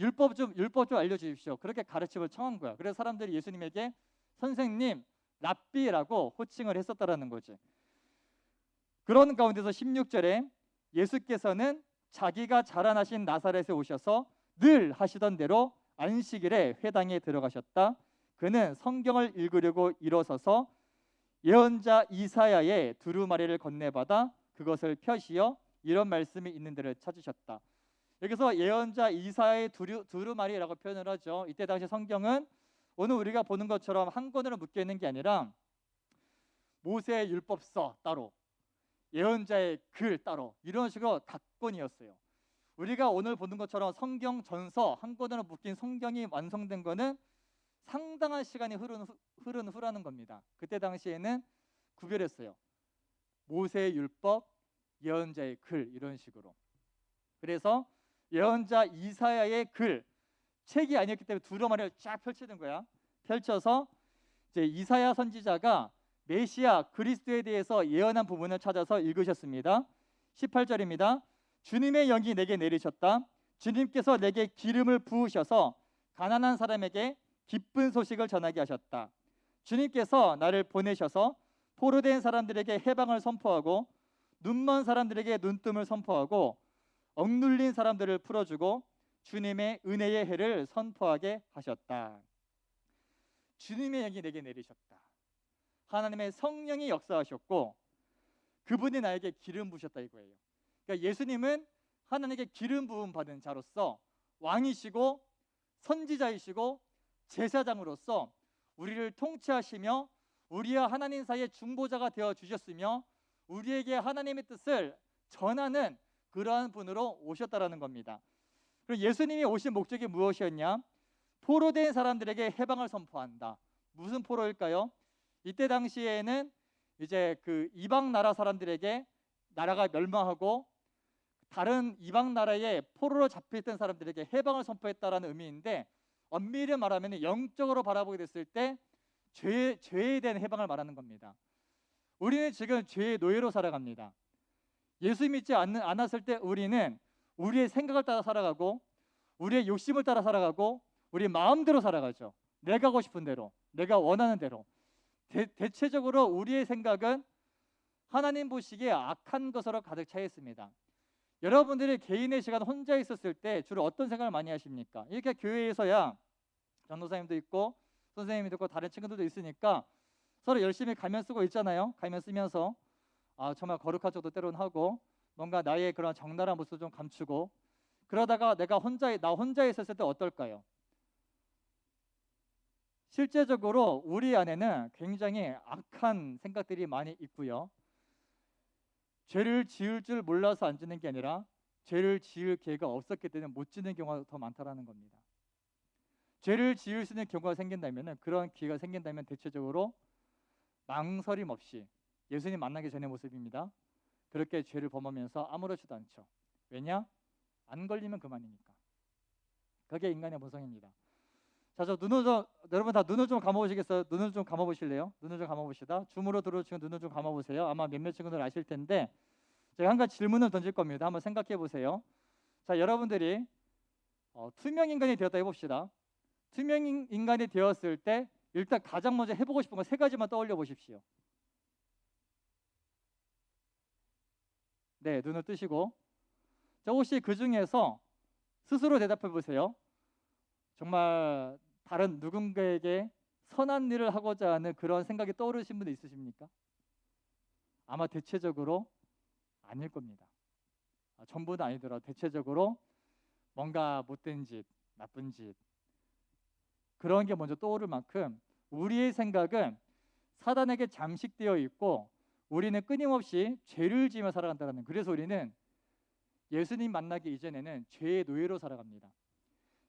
율법 좀 알려주십시오, 그렇게 가르침을 청한 거야. 그래서 사람들이 예수님에게 선생님, 랍비라고 호칭을 했었다라는 거지. 그런 가운데서 16절에 예수께서는 자기가 자라나신 나사렛에 오셔서 늘 하시던 대로 안식일에 회당에 들어가셨다. 그는 성경을 읽으려고 일어서서 예언자 이사야의 두루마리를 건네받아 그것을 펴시어 이런 말씀이 있는 데를 찾으셨다. 여기서 예언자 이사야의 두루마리라고 표현을 하죠. 이때 당시 성경은 오늘 우리가 보는 것처럼 한 권으로 묶여 있는 게 아니라 모세의 율법서 따로, 예언자의 글 따로, 이런 식으로 각 권이었어요. 우리가 오늘 보는 것처럼 성경 전서 한 권으로 묶인 성경이 완성된 거는 상당한 시간이 흐른 후라는 겁니다. 그때 당시에는 구별했어요. 모세의 율법, 예언자의 글, 이런 식으로. 그래서 예언자 이사야의 글, 책이 아니었기 때문에 두루마리를 쫙 펼치는 거야. 펼쳐서 이제 이사야 선지자가 메시아 그리스도에 대해서 예언한 부분을 찾아서 읽으셨습니다. 18절입니다. 주님의 영이 내게 내리셨다. 주님께서 내게 기름을 부으셔서 가난한 사람에게 기쁜 소식을 전하게 하셨다. 주님께서 나를 보내셔서 포로된 사람들에게 해방을 선포하고 눈먼 사람들에게 눈뜸을 선포하고 억눌린 사람들을 풀어주고 주님의 은혜의 해를 선포하게 하셨다. 주님의 영이 내게 내리셨다. 하나님의 성령이 역사하셨고 그분이 나에게 기름 부으셨다 이거예요. 그러니까 예수님은 하나님께 기름 부음 받은 자로서 왕이시고 선지자이시고 제사장으로서 우리를 통치하시며 우리와 하나님 사이의 중보자가 되어 주셨으며 우리에게 하나님의 뜻을 전하는 그러한 분으로 오셨다라는 겁니다. 그리고 예수님이 오신 목적이 무엇이었냐? 포로된 사람들에게 해방을 선포한다. 무슨 포로일까요? 이때 당시에는 이제 그 이방 나라 사람들에게 나라가 멸망하고 다른 이방 나라에 포로로 잡혀있던 사람들에게 해방을 선포했다라는 의미인데 엄밀히 말하면 영적으로 바라보게 됐을 때 죄에 대한 해방을 말하는 겁니다. 우리는 지금 죄의 노예로 살아갑니다. 예수 믿지 않았을 때 우리는 우리의 생각을 따라 살아가고 우리의 욕심을 따라 살아가고 우리 마음대로 살아가죠. 내가 하고 싶은 대로, 내가 원하는 대로. 대체적으로 우리의 생각은 하나님 보시기에 악한 것으로 가득 차 있습니다. 여러분들이 개인의 시간 혼자 있었을 때 주로 어떤 생각을 많이 하십니까? 이렇게 교회에서야 전도사님도 있고 선생님도 있고 다른 친구들도 있으니까 서로 열심히 가면 쓰고 있잖아요. 가면 쓰면서 정말 거룩한 척도 때로는 하고 뭔가 나의 그런 적나라한 모습을 좀 감추고 그러다가 나 혼자 있었을 때 어떨까요? 실제적으로 우리 안에는 굉장히 악한 생각들이 많이 있고요. 죄를 지을 줄 몰라서 안 짓는 게 아니라 죄를 지을 기회가 없었기 때문에 못 짓는 경우가 더 많다라는 겁니다. 죄를 지을 수 있는 경우가 생긴다면 그런 기회가 생긴다면 대체적으로 망설임 없이 예수님 만나기 전의 모습입니다. 그렇게 죄를 범하면서 아무렇지도 않죠. 왜냐? 안 걸리면 그만이니까. 그게 인간의 본성입니다. 자, 여러분 다 눈을 좀 감아보시겠어요? 눈을 좀 감아보실래요? 눈을 좀 감아봅시다. 줌으로 들어오시면 눈을 좀 감아보세요. 아마 몇몇 친구들 아실 텐데 제가 한 가지 질문을 던질 겁니다. 한번 생각해 보세요. 자, 여러분들이 투명 인간이 되었다 해봅시다. 투명 인간이 되었을 때 일단 가장 먼저 해보고 싶은 거 세 가지만 떠올려 보십시오. 네, 눈을 뜨시고 자, 혹시 그 중에서 스스로 대답해 보세요. 정말 다른 누군가에게 선한 일을 하고자 하는 그런 생각이 떠오르신 분 있으십니까? 아마 대체적으로 아닐 겁니다. 전부는 아니더라도 대체적으로 뭔가 못된 짓, 나쁜 짓 그런 게 먼저 떠오를 만큼 우리의 생각은 사단에게 잠식되어 있고 우리는 끊임없이 죄를 지으며 살아간다는 그래서 우리는 예수님 만나기 이전에는 죄의 노예로 살아갑니다.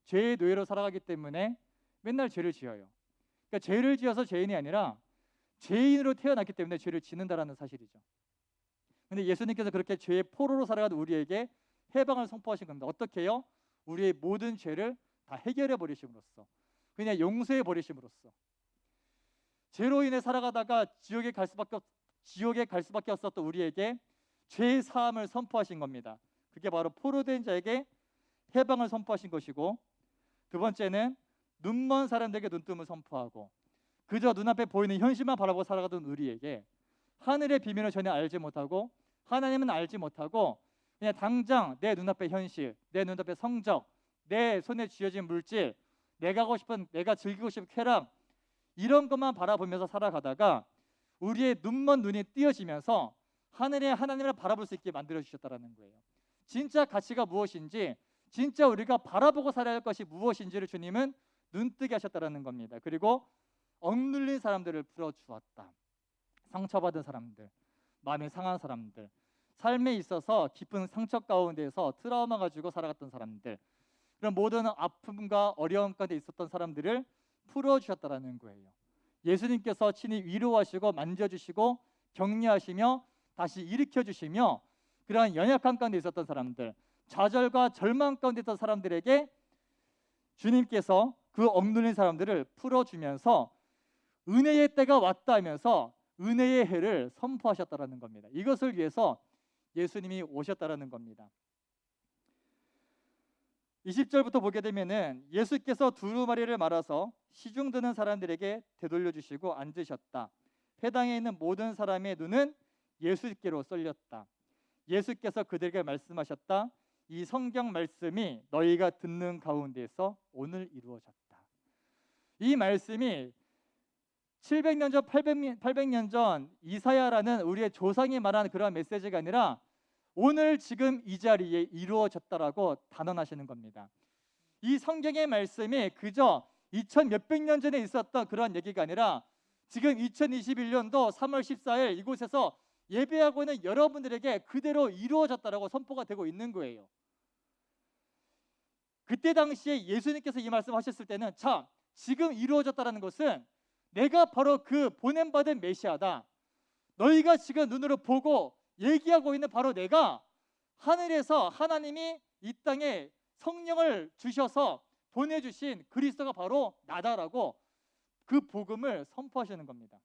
죄의 노예로 살아가기 때문에 맨날 죄를 지어요. 그러니까 죄를 지어서 죄인이 아니라 죄인으로 태어났기 때문에 죄를 짓는다라는 사실이죠. 근데 예수님께서 그렇게 죄의 포로로 살아가는 우리에게 해방을 선포하신 겁니다. 어떻게 해요? 우리의 모든 죄를 다 해결해 버리심으로써 그냥 용서해 버리심으로써 죄로 인해 살아가다가 지옥에 갈 수밖에 없었던 우리에게 죄의 사함을 선포하신 겁니다. 그게 바로 포로된 자에게 해방을 선포하신 것이고 두 번째는 눈먼 사람들에게 눈뜸을 선포하고 그저 눈앞에 보이는 현실만 바라보고 살아가던 우리에게 하늘의 비밀을 전혀 알지 못하고 하나님은 알지 못하고 그냥 당장 내 눈앞의 현실, 내 눈앞의 성적, 내 손에 쥐어진 물질, 내가 하고 싶은, 내가 즐기고 싶은 쾌락, 이런 것만 바라보면서 살아가다가 우리의 눈먼 눈이 띄어지면서 하늘의 하나님을 바라볼 수 있게 만들어 주셨다라는 거예요. 진짜 가치가 무엇인지, 진짜 우리가 바라보고 살아야 할 것이 무엇인지를 주님은 눈뜨게 하셨다라는 겁니다. 그리고 억눌린 사람들을 풀어주었다. 상처받은 사람들, 마음이 상한 사람들, 삶에 있어서 깊은 상처 가운데서 트라우마 가지고 살아갔던 사람들, 그런 모든 아픔과 어려움 가운데 있었던 사람들을 풀어주셨다라는 거예요. 예수님께서 친히 위로하시고 만져주시고 격려하시며 다시 일으켜주시며 그러한 연약함 가운데 있었던 사람들, 좌절과 절망 가운데 있던 사람들에게 주님께서 그 억눌린 사람들을 풀어주면서 은혜의 때가 왔다 하면서 은혜의 해를 선포하셨다라는 겁니다. 이것을 위해서 예수님이 오셨다라는 겁니다. 20절부터 보게 되면은 예수께서 두루마리를 말아서 시중 드는 사람들에게 되돌려 주시고 앉으셨다. 회당에 있는 모든 사람의 눈은 예수께로 쏠렸다. 예수께서 그들에게 말씀하셨다. 이 성경 말씀이 너희가 듣는 가운데에서 오늘 이루어졌다. 이 말씀이 700년 전, 800년 전 이사야라는 우리의 조상이 말한 그런 메시지가 아니라 오늘 지금 이 자리에 이루어졌다라고 단언하시는 겁니다. 이 성경의 말씀이 그저 2000 몇백 년 전에 있었던 그런 얘기가 아니라 지금 2021년도 3월 14일 이곳에서 예배하고 있는 여러분들에게 그대로 이루어졌다라고 선포가 되고 있는 거예요. 그때 당시에 예수님께서 이 말씀하셨을 때는 자, 지금 이루어졌다라는 것은 내가 바로 그 보냄받은 메시아다. 너희가 지금 눈으로 보고 얘기하고 있는 바로 내가 하늘에서 하나님이 이 땅에 성령을 주셔서 보내주신 그리스도가 바로 나다라고 그 복음을 선포하시는 겁니다.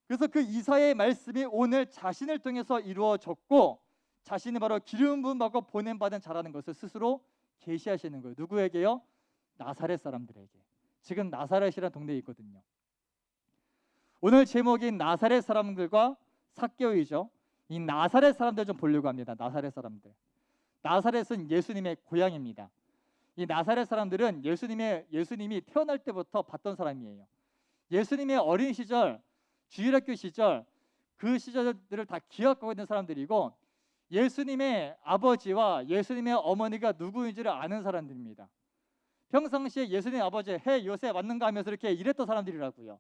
그래서 그 이사야의 말씀이 오늘 자신을 통해서 이루어졌고 자신이 바로 기름 부음 받고 보냄받은 자라는 것을 스스로 계시하시는 거예요. 누구에게요? 나사렛 사람들에게. 지금 나사렛이라는 동네에 있거든요. 오늘 제목인 나사렛 사람들과 삭개오이죠. 이 나사렛 사람들 좀 보려고 합니다. 나사렛 사람들. 나사렛은 예수님의 고향입니다. 이 나사렛 사람들은 예수님이 태어날 때부터 봤던 사람이에요. 예수님의 어린 시절, 주일학교 시절, 그 시절들을 다 기억하고 있는 사람들이고 예수님의 아버지와 예수님의 어머니가 누구인지를 아는 사람들입니다. 평상시에 예수님의 아버지 해 요새 왔는가 하면서 이렇게 일했던 사람들이라고요.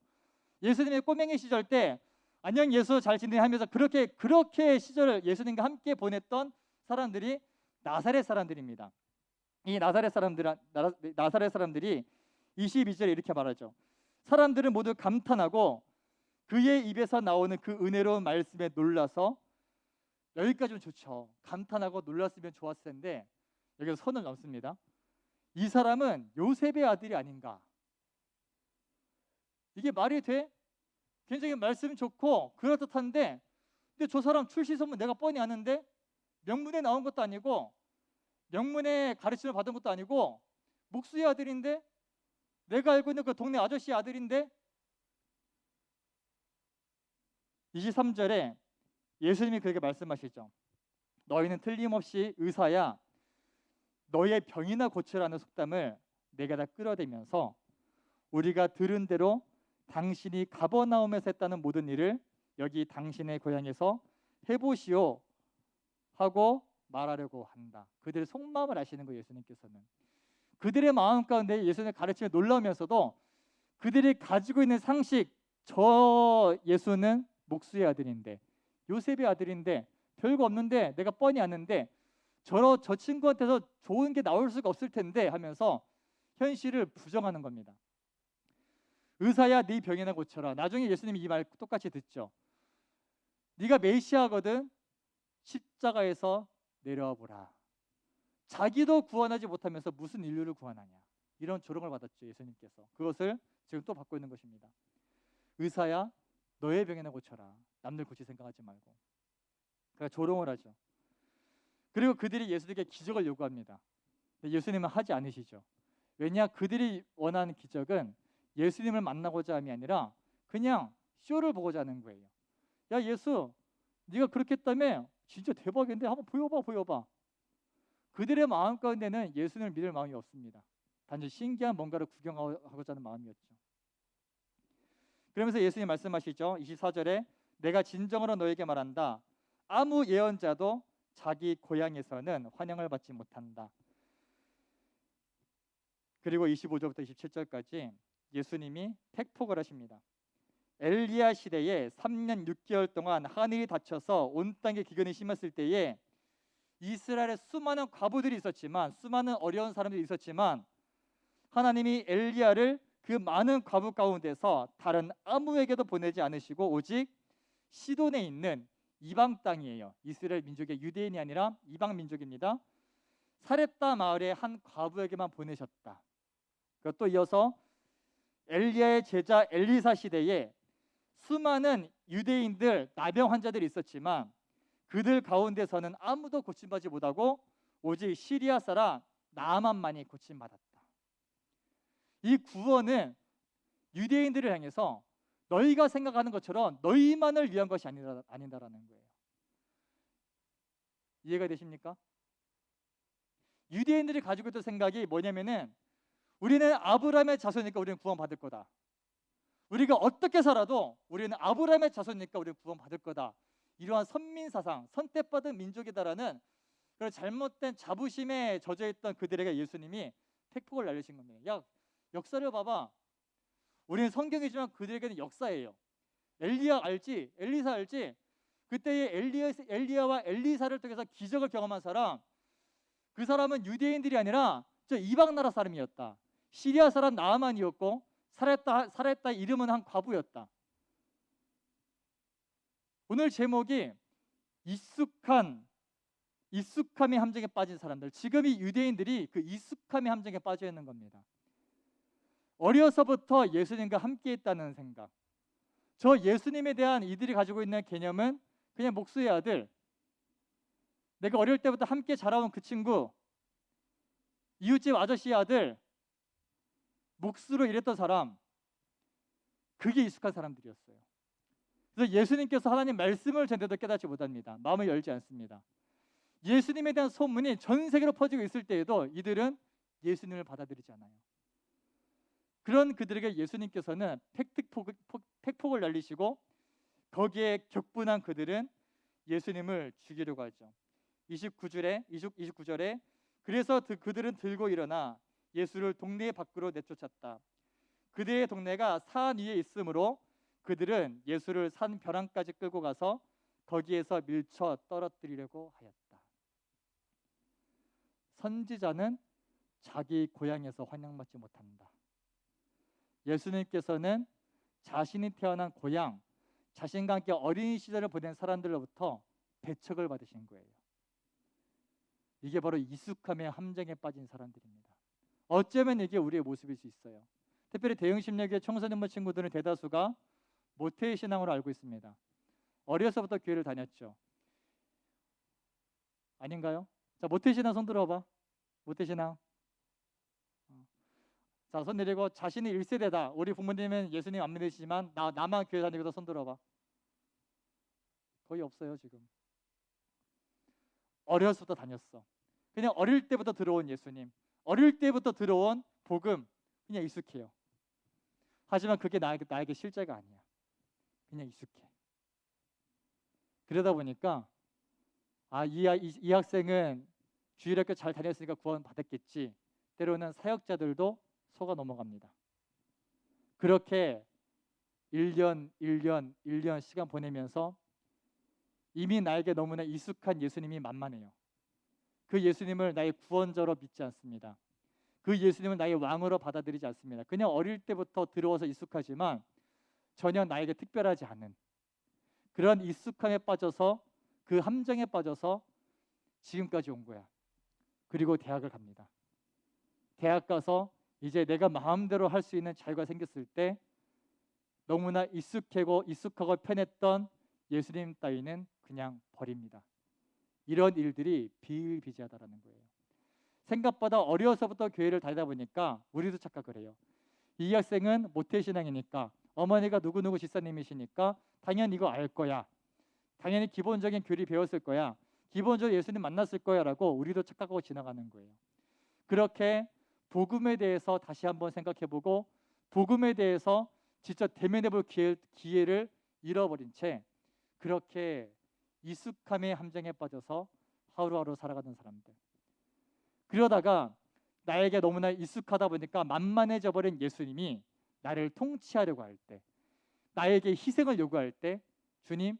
예수님의 꼬맹이 시절 때 안녕 예수 잘 지내 하면서 그렇게 시절을 예수님과 함께 보냈던 사람들이 나사렛 사람들입니다. 이 나사렛 사람들이 22절에 이렇게 말하죠. 사람들은 모두 감탄하고 그의 입에서 나오는 그 은혜로운 말씀에 놀라서, 여기까지는 좋죠. 감탄하고 놀랐으면 좋았을 텐데 여기서 선을 넘습니다. 이 사람은 요셉의 아들이 아닌가. 이게 말이 돼? 굉장히 말씀 좋고 그럴듯한데 근데 저 사람 출시 소문 내가 뻔히 아는데 명문에 나온 것도 아니고 명문의 가르침을 받은 것도 아니고 목수의 아들인데 내가 알고 있는 그 동네 아저씨의 아들인데. 23절에 예수님이 그렇게 말씀하시죠. 너희는 틀림없이 의사야 너의 병이나 고치라는 속담을 내가 다 끌어대면서 우리가 들은 대로 당신이 가버나움에서 했다는 모든 일을 여기 당신의 고향에서 해보시오 하고 말하려고 한다. 그들의 속마음을 아시는 거예요. 예수님께서는 그들의 마음 가운데 예수님의 가르침에 놀라면서도 그들이 가지고 있는 상식, 저 예수는 목수의 아들인데 요셉의 아들인데 별거 없는데 내가 뻔히 아는데 저 친구한테서 좋은 게 나올 수가 없을 텐데 하면서 현실을 부정하는 겁니다. 의사야 네 병이나 고쳐라. 나중에 예수님이 이 말 똑같이 듣죠. 네가 메시아거든 십자가에서 내려와 보라. 자기도 구원하지 못하면서 무슨 인류를 구원하냐. 이런 조롱을 받았죠. 예수님께서. 그것을 지금 또 받고 있는 것입니다. 의사야 너의 병이나 고쳐라. 남들 고칠 생각하지 말고. 그러니까 조롱을 하죠. 그리고 그들이 예수님께 기적을 요구합니다. 근데 예수님은 하지 않으시죠. 왜냐? 그들이 원하는 기적은 예수님을 만나고자 함이 아니라 그냥 쇼를 보고자 하는 거예요. 야 예수, 네가 그렇게 했다며? 진짜 대박인데 한번 보여봐. 그들의 마음 가운데는 예수님을 믿을 마음이 없습니다. 단지 신기한 뭔가를 구경하고자 하는 마음이었죠. 그러면서 예수님 말씀하시죠. 24절에 내가 진정으로 너에게 말한다. 아무 예언자도 자기 고향에서는 환영을 받지 못한다. 그리고 25절부터 27절까지 예수님이 팩폭을 하십니다. 엘리야 시대에 3년 6개월 동안 하늘이 닫혀서 온 땅에 기근이 심했을 때에 이스라엘에 수많은 과부들이 있었지만, 수많은 어려운 사람들이 있었지만, 하나님이 엘리야를 그 많은 과부 가운데서 다른 아무에게도 보내지 않으시고 오직 시돈에 있는 이방 땅이에요. 이스라엘 민족의 유대인이 아니라 이방 민족입니다. 사렙다 마을의 한 과부에게만 보내셨다. 그리고 또 이어서 엘리야의 제자 엘리사 시대에 수많은 유대인들 나병 환자들이 있었지만 그들 가운데서는 아무도 고침받지 못하고 오직 시리아 사람 나아만만이 고침받았다. 이 구원은 유대인들을 향해서 너희가 생각하는 것처럼 너희만을 위한 것이 아니다라는 거예요. 이해가 되십니까? 유대인들이 가지고 있던 생각이 뭐냐면은 우리는 아브라함의 자손이니까 우리는 구원받을 거다. 우리가 어떻게 살아도 우리는 아브라함의 자손이니까 우리는 구원받을 거다. 이러한 선민사상, 선택받은 민족이다라는 그런 잘못된 자부심에 젖어있던 그들에게 예수님이 팩폭을 날리신 겁니다. 야, 역사를 봐봐. 우리는 성경이지만 그들에게는 역사예요. 엘리야 알지? 엘리사 알지? 그때의 엘리야와 엘리사를 통해서 기적을 경험한 사람, 그 사람은 유대인들이 아니라 저 이방 나라 사람이었다. 시리아 사람 나아만이었고 살았다 이름은 한 과부였다. 오늘 제목이 익숙함의 함정에 빠진 사람들. 지금 이 유대인들이 그 익숙함의 함정에 빠져 있는 겁니다. 어려서부터 예수님과 함께 있다는 생각. 저 예수님에 대한 이들이 가지고 있는 개념은 그냥 목수의 아들, 내가 어릴 때부터 함께 자라온 그 친구, 이웃집 아저씨의 아들, 목수로 일했던 사람, 그게 익숙한 사람들이었어요. 그래서 예수님께서 하나님 말씀을 전해도 깨닫지 못합니다. 마음을 열지 않습니다. 예수님에 대한 소문이 전 세계로 퍼지고 있을 때에도 이들은 예수님을 받아들이지 않아요. 그런 그들에게 예수님께서는 팩폭을 날리시고 거기에 격분한 그들은 예수님을 죽이려고 하죠. 29절에 그래서 그들은 들고 일어나 예수를 동네 밖으로 내쫓았다. 그들의 동네가 산 위에 있으므로 그들은 예수를 산 벼랑까지 끌고 가서 거기에서 밀쳐 떨어뜨리려고 하였다. 선지자는 자기 고향에서 환영받지 못한다. 예수님께서는 자신이 태어난 고향, 자신과 함께 어린 시절을 보낸 사람들로부터 배척을 받으신 거예요. 이게 바로 익숙함의 함정에 빠진 사람들입니다. 어쩌면 이게 우리의 모습일 수 있어요. 특별히 대형심리학의 청소년부 친구들은 대다수가 모태 신앙으로 알고 있습니다. 어려서부터 교회를 다녔죠. 아닌가요? 자, 모태 신앙 손 들어봐. 모태 신앙. 자, 손 내리고 자신이 1세대다. 우리 부모님은 예수님 안 믿으시지만 나만 교회 다니고도 손 들어봐. 거의 없어요 지금. 어려서부터 다녔어. 그냥 어릴 때부터 들어온 예수님, 어릴 때부터 들어온 복음, 그냥 익숙해요. 하지만 그게 나에게 실제가 아니야. 그냥 익숙해. 그러다 보니까 이 학생은 주일학교 잘 다녔으니까 구원 받았겠지. 때로는 사역자들도 속아 넘어갑니다. 그렇게 1년 시간 보내면서 이미 나에게 너무나 익숙한 예수님이 만만해요. 그 예수님을 나의 구원자로 믿지 않습니다. 그 예수님을 나의 왕으로 받아들이지 않습니다. 그냥 어릴 때부터 들어와서 익숙하지만 전혀 나에게 특별하지 않은 그런 익숙함에 빠져서 그 함정에 빠져서 지금까지 온 거야. 그리고 대학을 갑니다. 대학 가서 이제 내가 마음대로 할 수 있는 자유가 생겼을 때 너무나 익숙하고 편했던 예수님 따위는 그냥 버립니다. 이런 일들이 비일비재하다라는 거예요. 생각보다 어려서부터 교회를 다니다 보니까 우리도 착각을 해요. 이 학생은 모태신앙이니까 어머니가 누구누구 집사님이시니까 당연히 이거 알 거야. 당연히 기본적인 교리 배웠을 거야. 기본적으로 예수님 만났을 거야 라고 우리도 착각하고 지나가는 거예요. 그렇게 복음에 대해서 다시 한번 생각해보고 복음에 대해서 직접 대면해볼 기회를 잃어버린 채 그렇게 익숙함의 함정에 빠져서 하루하루 살아가는 사람들. 그러다가 나에게 너무나 익숙하다 보니까 만만해져 버린 예수님이 나를 통치하려고 할 때, 나에게 희생을 요구할 때 주님,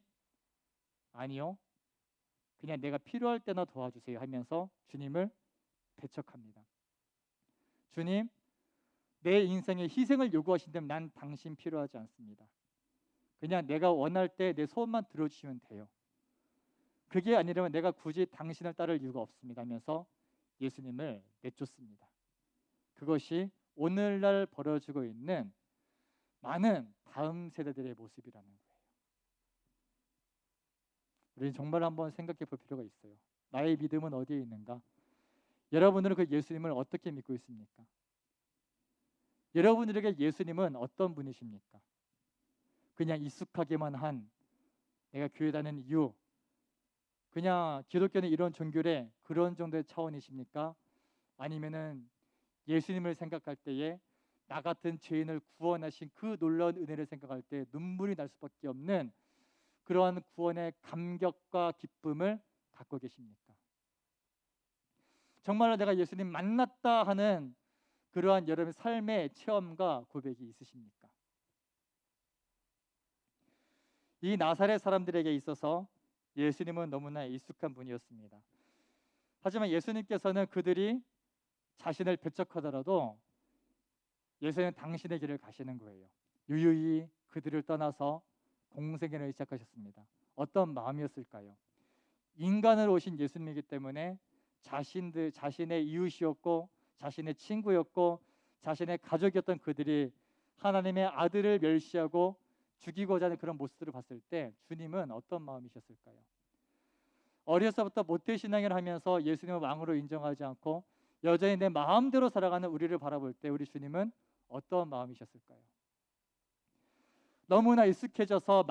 아니요, 그냥 내가 필요할 때나 도와주세요 하면서 주님을 배척합니다. 주님, 내 인생에 희생을 요구하신다면 난 당신 필요하지 않습니다. 그냥 내가 원할 때 내 소원만 들어주시면 돼요. 그게 아니라면 내가 굳이 당신을 따를 이유가 없습니다 하면서 예수님을 내쫓습니다. 그것이 오늘날 벌어지고 있는 많은 다음 세대들의 모습이라는 거예요. 우리는 정말 한번 생각해 볼 필요가 있어요. 나의 믿음은 어디에 있는가? 여러분들은 그 예수님을 어떻게 믿고 있습니까? 여러분들에게 예수님은 어떤 분이십니까? 그냥 익숙하게만 한 내가 교회 다니는 이유, 그냥 기독교는 이런 종교래 그런 정도의 차원이십니까? 아니면은 예수님을 생각할 때에 나 같은 죄인을 구원하신 그 놀라운 은혜를 생각할 때 눈물이 날 수밖에 없는 그러한 구원의 감격과 기쁨을 갖고 계십니까? 정말로 내가 예수님 만났다 하는 그러한 여러분의 삶의 체험과 고백이 있으십니까? 이 나사렛 사람들에게 있어서 예수님은 너무나 익숙한 분이었습니다. 하지만 예수님께서는 그들이 자신을 배척하더라도 예수님은 당신의 길을 가시는 거예요. 유유히 그들을 떠나서 공생애를 시작하셨습니다. 어떤 마음이었을까요? 인간으로 오신 예수님이기 때문에 자신의 이웃이었고 자신의 친구였고 자신의 가족이었던 그들이 하나님의 아들을 멸시하고 죽이고자 하는 그런 모습들을 봤을 때 주님은 어떤 마음이셨을까요? 어려서부터 모태신앙을 하면서 예수님을 왕으로 인정하지 않고 여전히 내 마음대로 살아가는 우리를 바라볼 때 우리 주님은 어떤 마음이셨을까요? 너무나 익숙해져서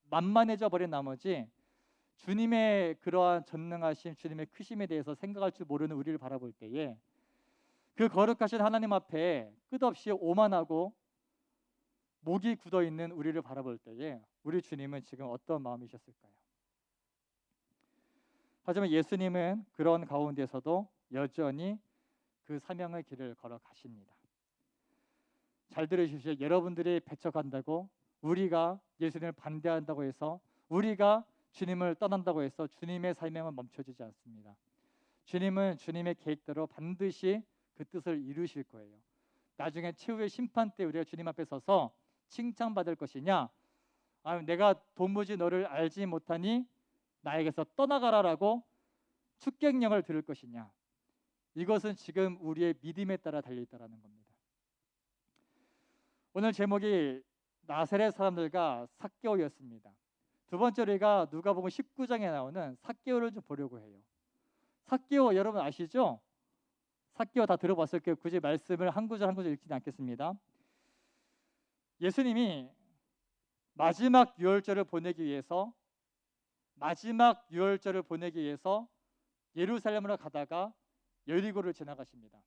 만만해져 버린 나머지 주님의 그러한 전능하심, 주님의 크심에 대해서 생각할 줄 모르는 우리를 바라볼 때에 그 거룩하신 하나님 앞에 끝없이 오만하고 목이 굳어 있는 우리를 바라볼 때에 우리 주님은 지금 어떤 마음이셨을까요? 하지만 예수님은 그런 가운데서도 여전히 그 사명의 길을 걸어가십니다. 잘 들으십시오. 여러분들이 배척한다고 우리가 예수님을 반대한다고 해서 우리가 주님을 떠난다고 해서 주님의 사명은 멈춰지지 않습니다. 주님은 주님의 계획대로 반드시 그 뜻을 이루실 거예요. 나중에 최후의 심판 때 우리가 주님 앞에 서서 칭찬받을 것이냐, 아니면 내가 도무지 너를 알지 못하니 나에게서 떠나가라라고 축객령을 들을 것이냐, 이것은 지금 우리의 믿음에 따라 달려있다는 겁니다. 오늘 제목이 나사렛 사람들과 삭개오였습니다. 두 번째로 우리가 누가복음 19장에 나오는 삭개오를 좀 보려고 해요. 삭개오 여러분 아시죠? 삭개오 다 들어봤을 거예요. 굳이 말씀을 한 구절 한 구절 읽지는 않겠습니다. 예수님이 마지막 유월절을 보내기 위해서 예루살렘으로 가다가 여리고를 지나가십니다.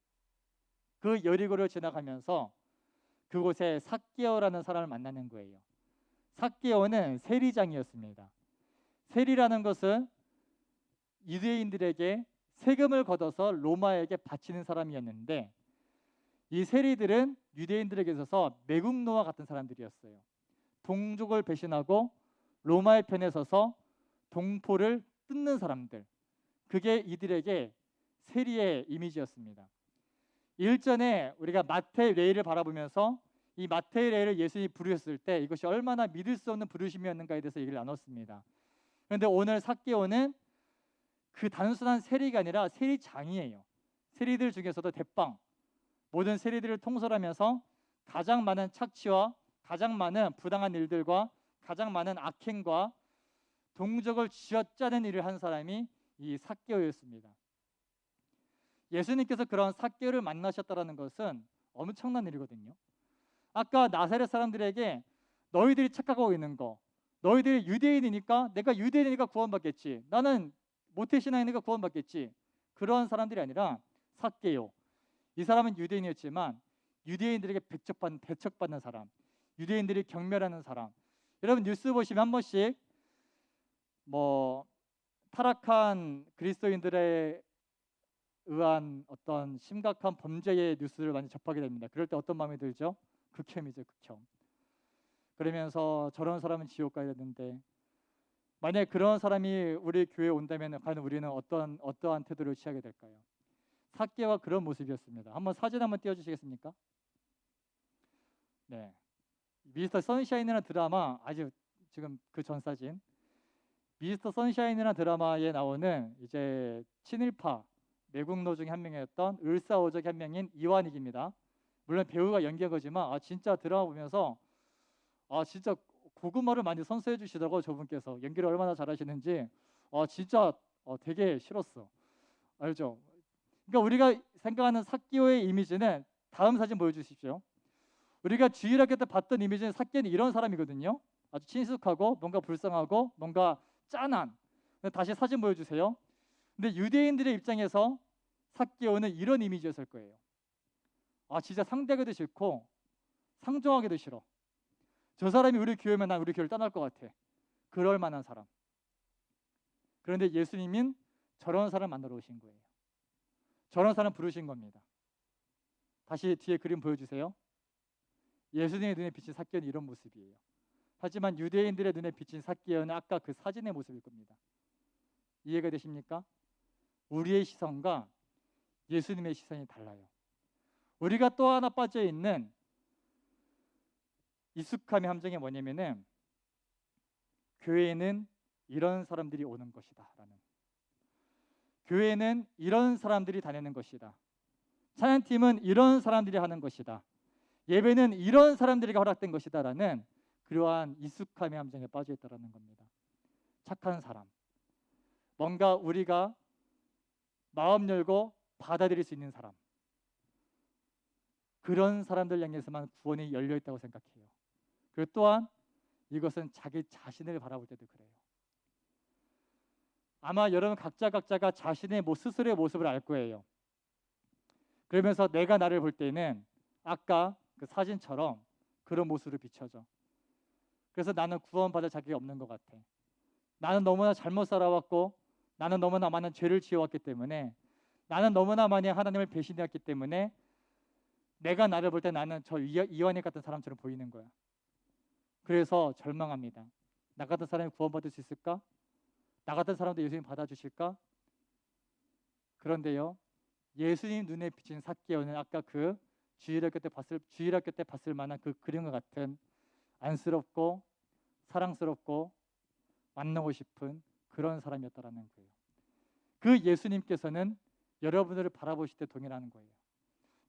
그 여리고를 지나가면서 그곳에 삭개오라는 사람을 만나는 거예요. 삭개오는 세리장이었습니다. 세리라는 것은 유대인들에게 세금을 걷어서 로마에게 바치는 사람이었는데 이 세리들은 유대인들에게 있어서 매국노와 같은 사람들이었어요. 동족을 배신하고 로마의 편에 서서 동포를 뜯는 사람들, 그게 이들에게 세리의 이미지였습니다. 일전에 우리가 마태의 레이를 바라보면서 이 마태의 레이를 예수님이 부르셨을 때 이것이 얼마나 믿을 수 없는 부르심이었는가에 대해서 얘기를 나눴습니다. 그런데 오늘 삭개오는 그 단순한 세리가 아니라 세리장이에요. 세리들 중에서도 대빵, 모든 세리들을 통솔하면서 가장 많은 착취와 가장 많은 부당한 일들과 가장 많은 악행과 동족을 쥐어짜는 일을 한 사람이 이 삭개오였습니다. 예수님께서 그런 삭개오를 만나셨다는 것은 엄청난 일이거든요. 아까 나사렛 사람들에게 너희들이 착각하고 있는 거, 너희들이 유대인이니까 내가 유대인이니까 구원받겠지, 나는 모태신앙이니까 구원받겠지, 그런 사람들이 아니라 삭개요, 이 사람은 유대인이었지만 유대인들에게 배척받는 사람, 유대인들이 경멸하는 사람. 여러분 뉴스 보시면 한 번씩 뭐 타락한 그리스도인들에 의한 어떤 심각한 범죄의 뉴스를 많이 접하게 됩니다. 그럴 때 어떤 마음이 들죠? 극혐이죠, 극혐. 그러면서 저런 사람은 지옥 가야 되는데, 만약에 그런 사람이 우리 교회에 온다면 과연 우리는 어떠한 태도를 취하게 될까요? 삭개와 그런 모습이었습니다. 한번 사진 한번 띄워주시겠습니까? 네, 미스터 선샤인이라는 드라마, 아주 지금 그 전 사진, 미스터 선샤인이라는 드라마에 나오는 이제 친일파 매국노 중에 한 명이었던 을사오적의 한 명인 이완익입니다. 물론 배우가 연기한 거지만 진짜 드라마 보면서 진짜 고구마를 많이 선사해 주시더라고요. 저분께서 연기를 얼마나 잘하시는지 진짜 되게 싫었어. 알죠? 그러니까 우리가 생각하는 삭개오의 이미지는, 다음 사진 보여주십시오. 우리가 주일학교 때 봤던 이미지는 삭개는 이런 사람이거든요. 아주 친숙하고 뭔가 불쌍하고 뭔가 짠한. 다시 사진 보여주세요. 근데 유대인들의 입장에서 삭개오는 이런 이미지였을 거예요. 진짜 상대하기도 싫고 상종하기도 싫어. 저 사람이 우리 교회면 난 우리 교회를 떠날 것 같아. 그럴 만한 사람. 그런데 예수님은 저런 사람 만나러 오신 거예요. 저런 사람 부르신 겁니다. 다시 뒤에 그림 보여주세요. 예수님의 눈에 비친 삭개오는 이런 모습이에요. 하지만 유대인들의 눈에 비친 삭개오는 아까 그 사진의 모습일 겁니다. 이해가 되십니까? 우리의 시선과 예수님의 시선이 달라요. 우리가 또 하나 빠져 있는 익숙함의 함정이 뭐냐면은, 교회에는 이런 사람들이 오는 것이다 라는, 교회에는 이런 사람들이 다니는 것이다, 찬양팀은 이런 사람들이 하는 것이다, 예배는 이런 사람들에게 허락된 것이다 라는 그러한 익숙함의 함정에 빠져 있다라는 겁니다. 착한 사람, 뭔가 우리가 마음 열고 받아들일 수 있는 사람, 그런 사람들 향해서만 구원이 열려 있다고 생각해요. 그리고 또한 이것은 자기 자신을 바라볼 때도 그래요. 아마 여러분 각자가 자신의 스스로의 모습을 알 거예요. 그러면서 내가 나를 볼 때는 아까 그 사진처럼 그런 모습으로 비춰져. 그래서 나는 구원받을 자격이 없는 것 같아. 나는 너무나 잘못 살아왔고, 나는 너무나 많은 죄를 지어왔기 때문에, 나는 너무나 많이 하나님을 배신해왔기 때문에 내가 나를 볼 때 나는 저 이완익 같은 사람처럼 보이는 거야. 그래서 절망합니다. 나 같은 사람이 구원받을 수 있을까? 나 같은 사람도 예수님 받아주실까? 그런데요, 예수님 눈에 비친 삭개오는 아까 그 주일학교 때 봤을 만한 그 그림과 같은 안쓰럽고 사랑스럽고 만나고 싶은 그런 사람이었다라는 거예요. 그 예수님께서는 여러분들을 바라보실 때 동일하는 거예요.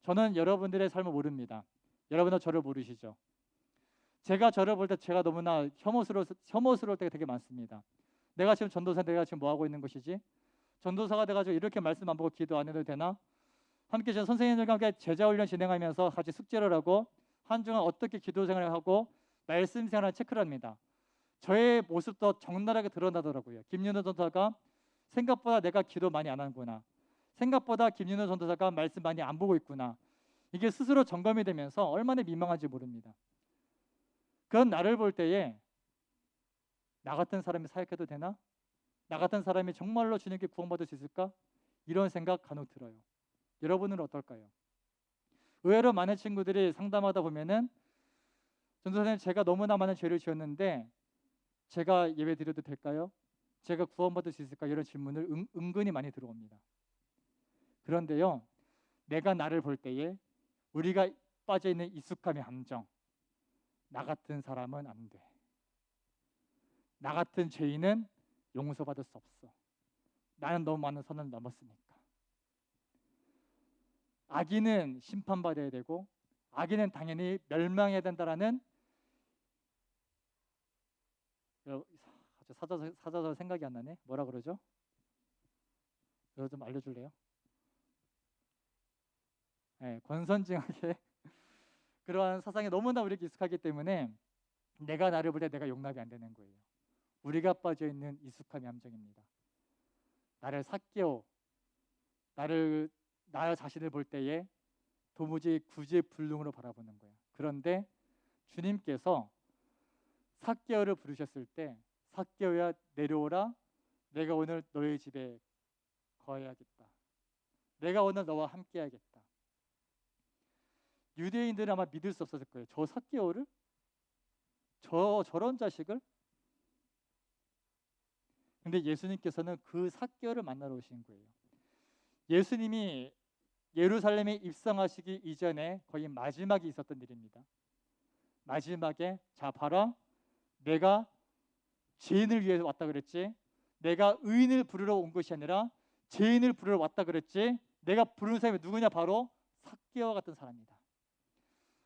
저는 여러분들의 삶을 모릅니다. 여러분은 저를 모르시죠. 제가 저를 볼 때 제가 너무나 혐오스러울 때가 되게 많습니다. 내가 지금 전도사, 내가 지금 뭐 하고 있는 것이지? 전도사가 돼가지고 이렇게 말씀 안 보고 기도 안 해도 되나? 함께 제 선생님들과 함께 제자 훈련 진행하면서 같이 숙제를 하고 한 주간 어떻게 기도 생활을 하고 말씀 생활을 체크를 합니다. 저의 모습도 적나라하게 드러나더라고요. 김윤호 전도사가 생각보다 내가 기도 많이 안 하는구나, 생각보다 김윤호 전도사가 말씀 많이 안 보고 있구나, 이게 스스로 점검이 되면서 얼마나 민망한지 모릅니다. 그런 나를 볼 때에 나 같은 사람이 사역해도 되나? 나 같은 사람이 정말로 주님께 구원받을 수 있을까? 이런 생각 간혹 들어요. 여러분은 어떨까요? 의외로 많은 친구들이 상담하다 보면은, 전도사님 제가 너무나 많은 죄를 지었는데 제가 예배 드려도 될까요? 제가 구원받을 수 있을까? 이런 질문을 은근히 많이 들어옵니다. 그런데요, 내가 나를 볼 때에 우리가 빠져있는 익숙함의 함정, 나 같은 사람은 안 돼, 나 같은 죄인은 용서받을 수 없어, 나는 너무 많은 선을 넘었으니까, 악인은 심판받아야 되고 악인은 당연히 멸망해야 된다라는, 사자서 생각이 안 나네. 뭐라 그러죠? 이거 좀 알려줄래요? 네, 권선징악의 그러한 사상이 너무나 우리에게 익숙하기 때문에 내가 나를 볼 때 내가 용납이 안 되는 거예요. 우리가 빠져 있는 익숙함의 함정입니다. 나를 삭개오, 나 자신을 볼 때에 도무지 구제불능으로 바라보는 거예요. 그런데 주님께서 삭개오를 부르셨을 때 삭개오야 내려오라, 내가 오늘 너의 집에 거해야겠다. 내가 오늘 너와 함께 하겠다. 유대인들은 아마 믿을 수 없었을 거예요. 저 삭개오를? 저런 자식을? 근데 예수님께서는 그 삭개오를 만나러 오신 거예요. 예수님이 예루살렘에 입성하시기 이전에 거의 마지막에 있었던 일입니다. 마지막에 자 봐라, 내가 죄인을 위해서 왔다 그랬지, 내가 의인을 부르러 온 것이 아니라 죄인을 부르러 왔다 그랬지, 내가 부르는 사람이 누구냐? 바로 삭개오와 같은 사람이다.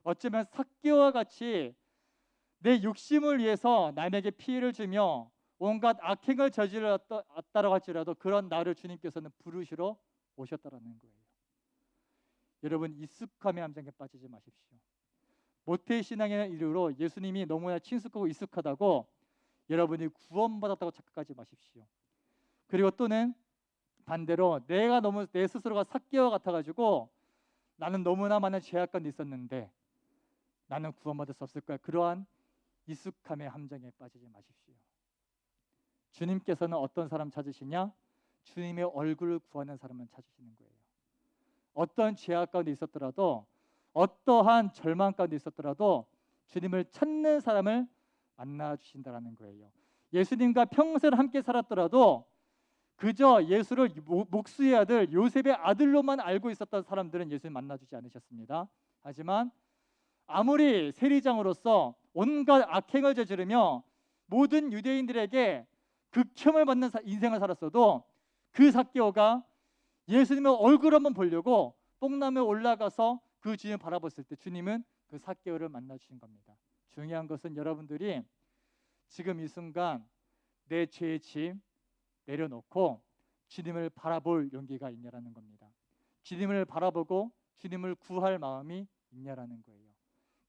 어쩌면 삭개오와 같이 내 욕심을 위해서 남에게 피해를 주며 온갖 악행을 저질렀다라고 할지라도 그런 나를 주님께서는 부르시러 오셨다라는 거예요. 여러분, 익숙함의 함정에 빠지지 마십시오. 모태신앙의 이유로 예수님이 너무나 친숙하고 익숙하다고 여러분이 구원받았다고 착각하지 마십시오. 그리고 또는 반대로 내가 너무 내 스스로가 삭개오 같아가지고 나는 너무나 많은 죄악 가운데 있었는데 나는 구원받을 수 없을 거야. 그러한 익숙함의 함정에 빠지지 마십시오. 주님께서는 어떤 사람 찾으시냐? 주님의 얼굴을 구하는 사람을 찾으시는 거예요. 어떤 죄악 가운데 있었더라도, 어떠한 절망 가운데 있었더라도 주님을 찾는 사람을 만나주신다라는 거예요. 예수님과 평생 함께 살았더라도 그저 예수를 목수의 아들, 요셉의 아들로만 알고 있었던 사람들은 예수님 만나주지 않으셨습니다. 하지만 아무리 세리장으로서 온갖 악행을 저지르며 모든 유대인들에게 극혐을 받는 인생을 살았어도 그 삭개오가 예수님의 얼굴 한번 보려고 뽕나무에 올라가서 그 주님을 바라봤을 때 주님은 그 삭개오를 만나주신 겁니다. 중요한 것은 여러분들이 지금 이 순간 내 죄의 짐 내려놓고 주님을 바라볼 용기가 있냐라는 겁니다. 주님을 바라보고 주님을 구할 마음이 있냐라는 거예요.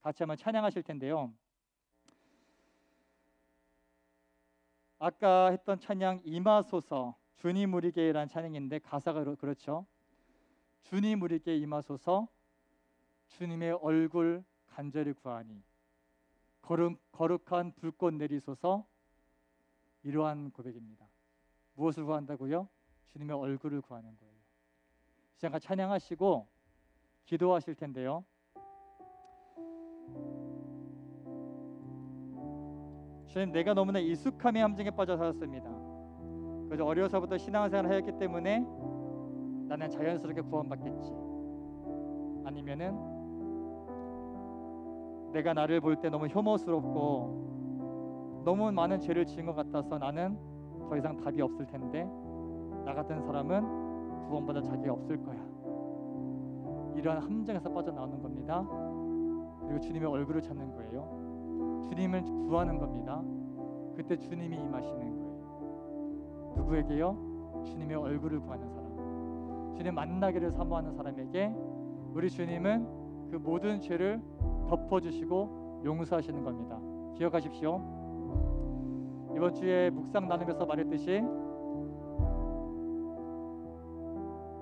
같이 한번 찬양하실 텐데요. 아까 했던 찬양 임하소서 주님 우리에게라는 찬양인데 가사가 그렇죠. 주님 우리에게 임하소서 주님의 얼굴 간절히 구하니 거룩한 불꽃 내리소서. 이러한 고백입니다. 무엇을 구한다고요? 주님의 얼굴을 구하는 거예요. 시작과 찬양하시고 기도하실 텐데요. 주님, 내가 너무나 익숙함의 함정에 빠져 살았습니다. 그래서 어려서부터 신앙생활을 하였기 때문에 나는 자연스럽게 구원받겠지, 아니면은 내가 나를 볼 때 너무 혐오스럽고 너무 많은 죄를 지은 것 같아서 나는 더 이상 답이 없을 텐데 나 같은 사람은 구원받을 자격이 없을 거야. 이러한 함정에서 빠져나오는 겁니다. 그리고 주님의 얼굴을 찾는 거예요. 주님을 구하는 겁니다. 그때 주님이 임하시는 거예요. 누구에게요? 주님의 얼굴을 구하는 사람, 주님 만나기를 사모하는 사람에게 우리 주님은 그 모든 죄를 덮어주시고 용서하시는 겁니다. 기억하십시오. 이번 주에 묵상 나누면서 말했듯이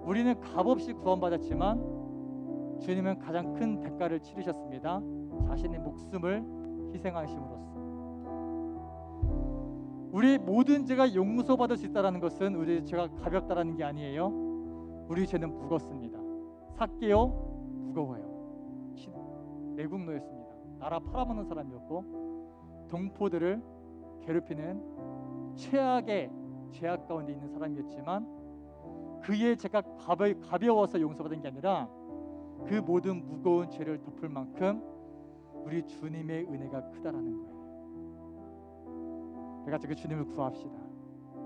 우리는 값없이 구원받았지만 주님은 가장 큰 대가를 치르셨습니다. 자신의 목숨을 희생하심으로써. 우리 모든 죄가 용서받을 수 있다는 것은 우리 죄가 가볍다라는 게 아니에요. 우리 죄는 무겁습니다. 삭개오 무거워요. 내국노였습니다. 나라 팔아먹는 사람이었고 동포들을 괴롭히는 최악의 죄악 가운데 있는 사람이었지만 그의 죄가 가벼워서 용서받은 게 아니라 그 모든 무거운 죄를 덮을 만큼 우리 주님의 은혜가 크다라는 거예요. 그래서 그 주님을 구합시다.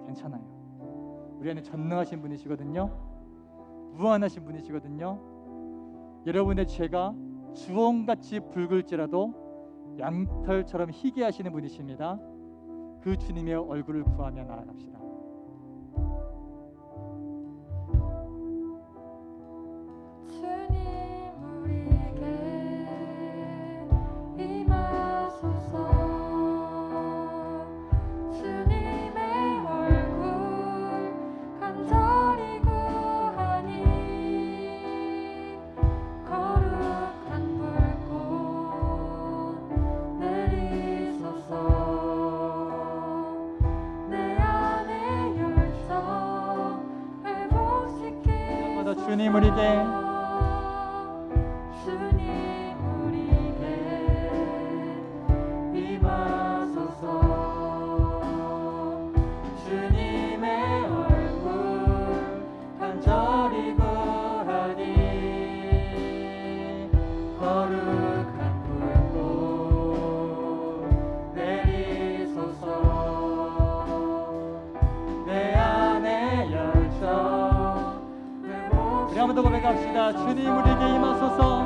괜찮아요. 우리 안에 전능하신 분이시거든요. 무한하신 분이시거든요. 여러분의 죄가 주홍같이 붉을지라도 양털처럼 희게 하시는 분이십니다. 그 주님의 얼굴을 구하며 나아갑시다. 주님 우리에게 주님 우리에게 한번 더 고백합시다. 주님 우리에게 임하소서.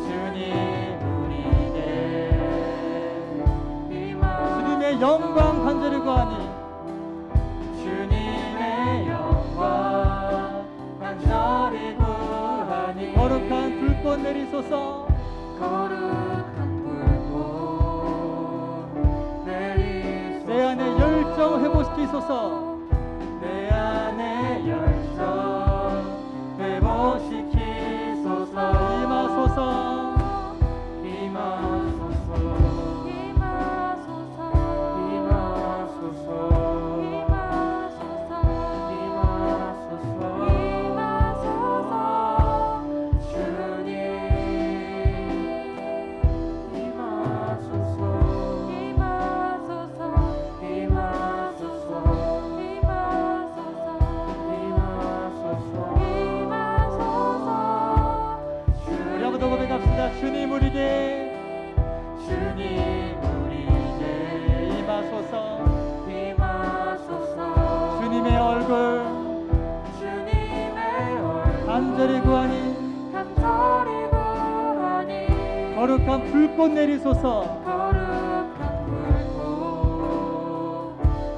주님 우리에게 주님의 영광 간절히 구하니 주님의 영광 간절히 구하니 거룩한 불꽃 내리소서. 거룩한 불꽃 내리소서. 내 안에 열정 회복시키소서. 내 안에 열정 회복시키소서. 임하소서. 임하소서. 임하소서. 임하소서. 임하소서. 임하소서. 주님 임하소서. 임하소서. 임하소서. 고백합시다. 주님 우리에게 임하소서. 주님의 얼굴 간절히 구하니 거룩한 불꽃 내리소서.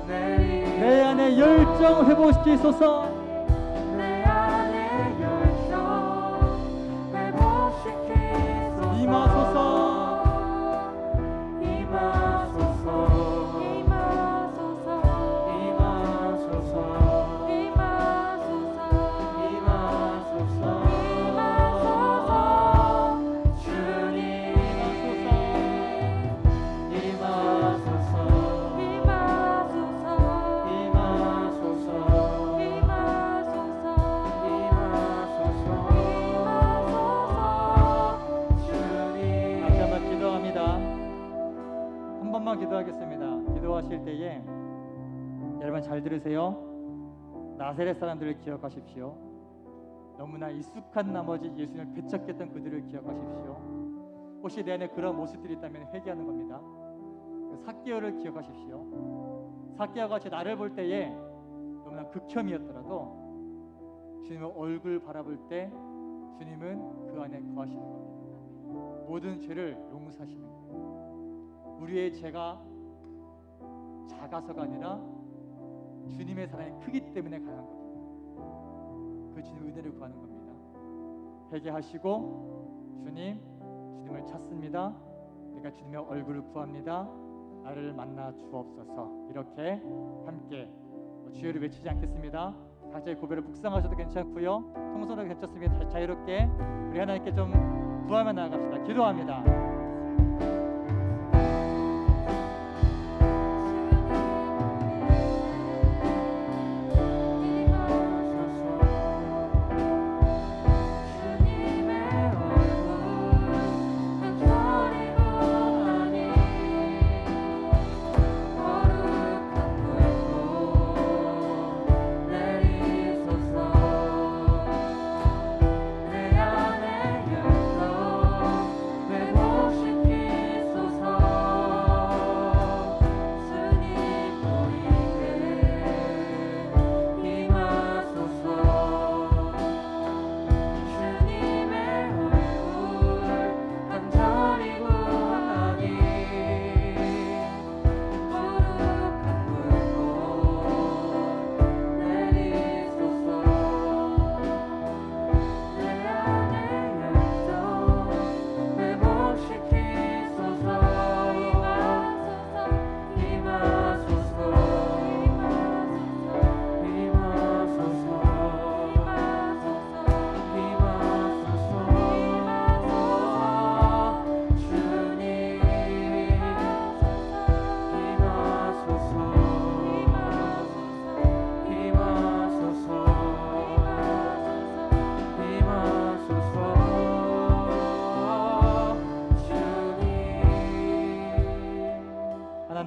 내 안에 열정 회복시키소서. 임하소서. 임하소서. 임하소서. 임하소서. 임하소서. 주님 임하소서. 임하소서. 기도하겠습니다. 기도하실 때에 여러분 잘 들으세요. 나사렛 사람들을 기억하십시오. 너무나 익숙한 나머지 예수님을 배척했던 그들을 기억하십시오. 혹시 내 안에 그런 모습들이 있다면 회개하는 겁니다. 삭개오를 기억하십시오. 삭개오가 같이 나를 볼 때에 너무나 극혐이었더라도 주님의 얼굴 바라볼 때 주님은 그 안에 거하시는 겁니다. 모든 죄를 용서하시는 거예요. 우리의 죄가 작아서가 아니라 주님의 사랑이 크기 때문에 가는 겁니다. 그 주님의 은혜를 구하는 겁니다. 회개하시고 주님을 찾습니다. 내가 주님의 얼굴을 구합니다. 나를 만나 주옵소서. 이렇게 함께 주여를 외치지 않겠습니다. 각자의 고백을 묵상하셔도 괜찮고요, 통성도 괜찮습니다. 자유롭게 우리 하나님께 좀 구하며 나아갑시다. 기도합니다.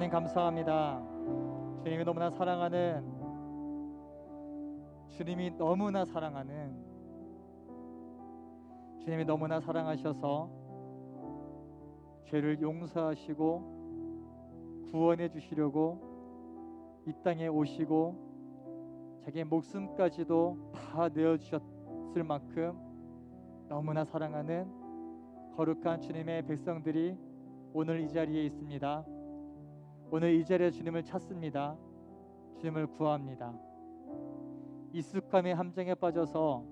주님 감사합니다. 주님이 너무나 사랑하는, 주님이 너무나 사랑하는, 주님이 너무나 사랑하셔서 죄를 용서하시고 구원해 주시려고 이 땅에 오시고 자기의 목숨까지도 다 내어주셨을 만큼 너무나 사랑하는 거룩한 주님의 백성들이 오늘 이 자리에 있습니다. 오늘 이 자리에 주님을 찾습니다. 주님을 구합니다. 익숙함의 함정에 빠져서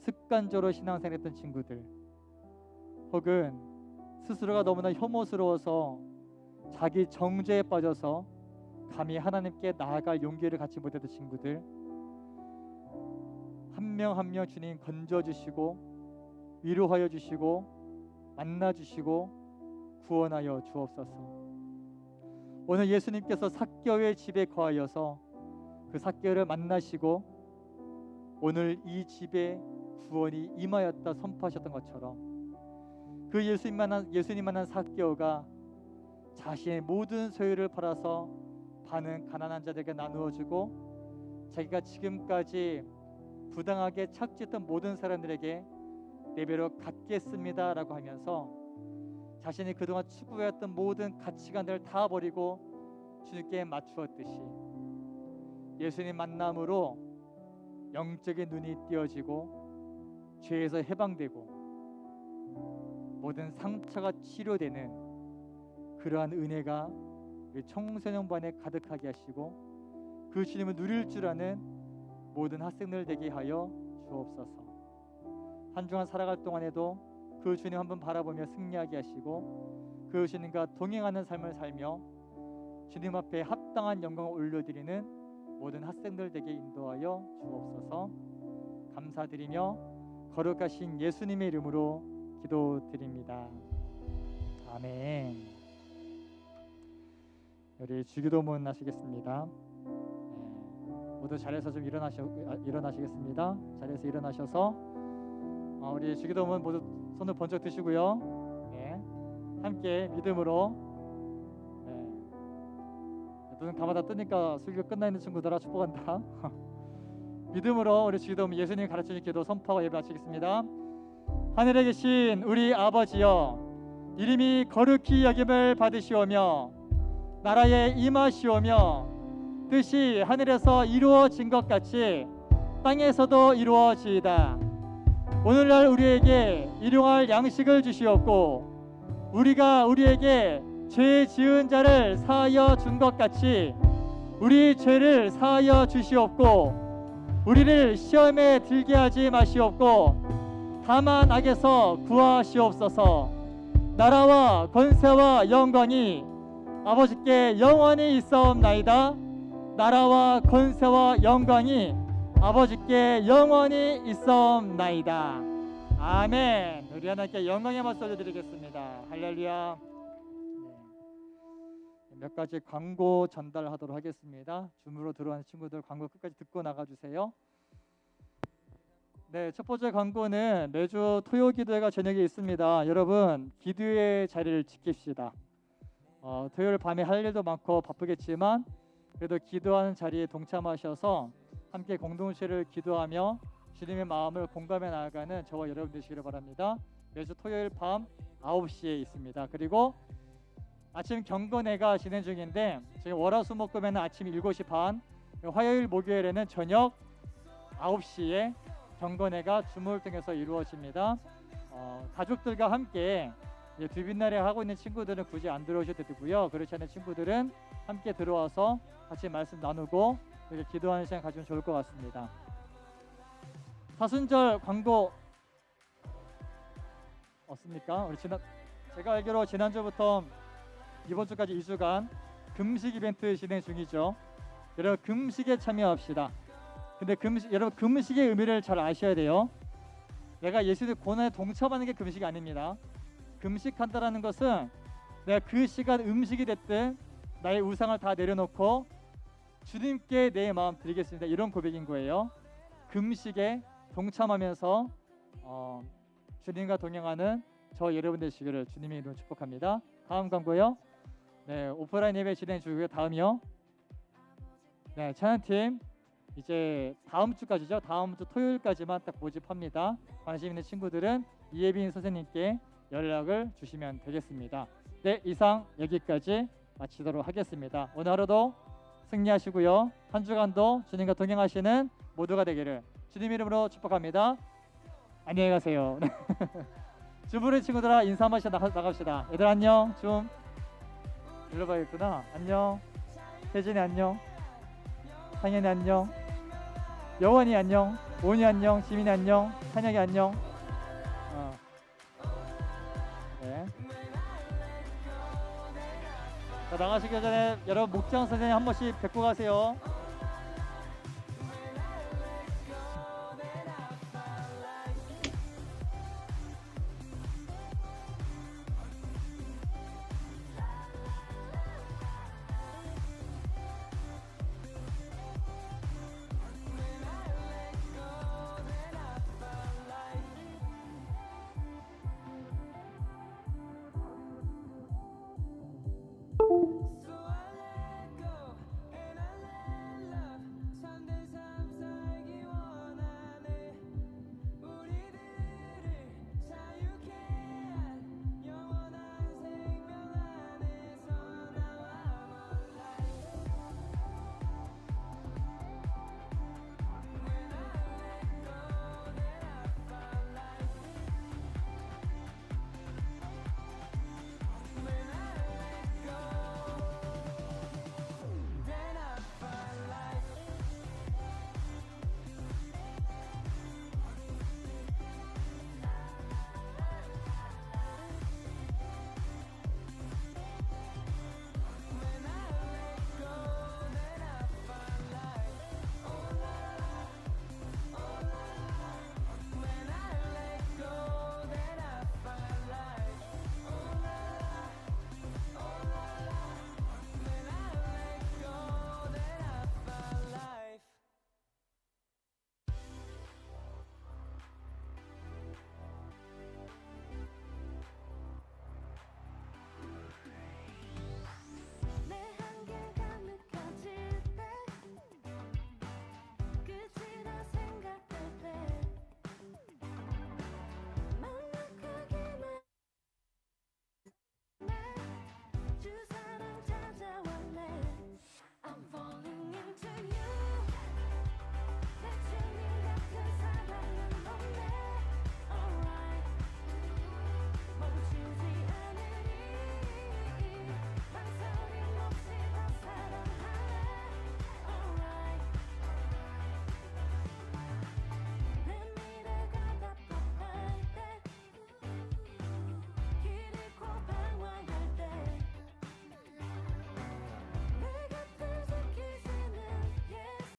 습관적으로 신앙생활했던 친구들, 혹은 스스로가 너무나 혐오스러워서 자기 정죄에 빠져서 감히 하나님께 나아갈 용기를 갖지 못했던 친구들, 한 명 한 명 주님 건져주시고 위로하여 주시고 만나주시고 구원하여 주옵소서. 오늘 예수님께서 삭개오의 집에 거하여서 그 삭개오를 만나시고 오늘 이 집에 구원이 임하였다 선포하셨던 것처럼 그 예수님만한 삭개오가 자신의 모든 소유를 팔아서 반은 가난한 자들에게 나누어주고 자기가 지금까지 부당하게 착취했던 모든 사람들에게 네 배로 갚겠습니다라고 하면서 자신이 그동안 추구해왔던 모든 가치관들을 다 버리고 주님께 맞추었듯이 예수님 만남으로 영적인 눈이 띄어지고 죄에서 해방되고 모든 상처가 치료되는 그러한 은혜가 우리 청소년반에 가득하게 하시고 그 주님을 누릴 줄 아는 모든 학생들 되게 하여 주옵소서. 한 주간 살아갈 동안에도 그 주님 한번 바라보며 승리하게 하시고 그 주님과 동행하는 삶을 살며 주님 앞에 합당한 영광을 올려드리는 모든 학생들 되게 인도하여 주옵소서. 감사드리며 거룩하신 예수님의 이름으로 기도드립니다. 아멘. 우리 주기도문 하시겠습니다. 모두 자리에서 좀 일어나시겠습니다. 자리에서 일어나셔서 우리 주기도문 모두 손을 번쩍 드시고요. 함께 믿음으로 눈 감아다 뜨니까 술기가 끝나 있는 친구들아 축복한다. 믿음으로 우리 주기도문 예수님이 가르쳐주신 기도 선포하고 예배 마치겠습니다. 하늘에 계신 우리 아버지여, 이름이 거룩히 여김을 받으시오며 나라에 임하시오며 뜻이 하늘에서 이루어진 것 같이 땅에서도 이루어지이다. 오늘날 우리에게 일용할 양식을 주시옵고 우리가 우리에게 죄 지은 자를 사하여 준 것 같이 우리 죄를 사하여 주시옵고 우리를 시험에 들게 하지 마시옵고 다만 악에서 구하시옵소서. 나라와 권세와 영광이 아버지께 영원히 있사옵나이다. 나라와 권세와 영광이 아버지께 영원히 있사옵나이다. 아멘. 우리 하나님께 영광의 박수 올려드리겠습니다. 할렐루야. 몇 가지 광고 전달하도록 하겠습니다. 줌으로 들어오는 친구들 광고 끝까지 듣고 나가주세요. 첫 번째 광고는 매주 토요 기도회가 저녁에 있습니다. 여러분 기도의 자리를 지킵시다. 토요일 밤에 할 일도 많고 바쁘겠지만 그래도 기도하는 자리에 동참하셔서 함께 공동체를 기도하며 주님의 마음을 공감해 나아가는 저와 여러분 되시기를 바랍니다. 매주 토요일 밤 9시에 있습니다. 그리고 아침 경건회가 진행 중인데 지금 월화수목금에는 아침 7시 반, 화요일 목요일에는 저녁 9시에 경건회가 줌을 통해서 이루어집니다. 가족들과 함께 두빈날에 하고 있는 친구들은 굳이 안 들어오셔도 되고요. 그렇지 않은 친구들은 함께 들어와서 같이 말씀 나누고 이렇게 기도하는 시간 가지면 좋을 것 같습니다. 사순절 광고 없습니까? 제가 알기로 지난주부터 이번 주까지 2주간 금식 이벤트 진행 중이죠. 여러분 금식에 참여합시다. 근데 여러분 금식의 의미를 잘 아셔야 돼요. 내가 예수의 고난에 동참하는 게 금식이 아닙니다. 금식한다라는 것은 내가 그 시간 음식이 됐든 나의 우상을 다 내려놓고 주님께 내 마음 드리겠습니다. 이런 고백인 거예요. 금식에 동참하면서 주님과 동행하는 저 여러분 되시기를 주님의 이름으로 축복합니다. 다음 광고요. 네, 오프라인 예배 진행 중이고요. 다음이요. 네, 찬양팀 이제 다음 주까지죠. 다음 주 토요일까지만 딱 모집합니다. 관심 있는 친구들은 이예빈 선생님께 연락을 주시면 되겠습니다. 네, 이상 여기까지 마치도록 하겠습니다. 오늘 하루도 승리하시고요. 한 주간도 주님과 동행하시는 모두가 되기를 주님 이름으로 축복합니다. 안녕히 가세요. 주부의 친구들아 인사 한 번씩 나갑시다. 얘들 안녕. 좀 일로 봐야겠구나. 안녕. 혜진이 안녕. 상현이 안녕. 여원이 안녕. 오은이 안녕. 지민이 안녕. 찬혁이 안녕. 네. 자, 나가시기 전에 여러분 목장 선생님 한 번씩 뵙고 가세요.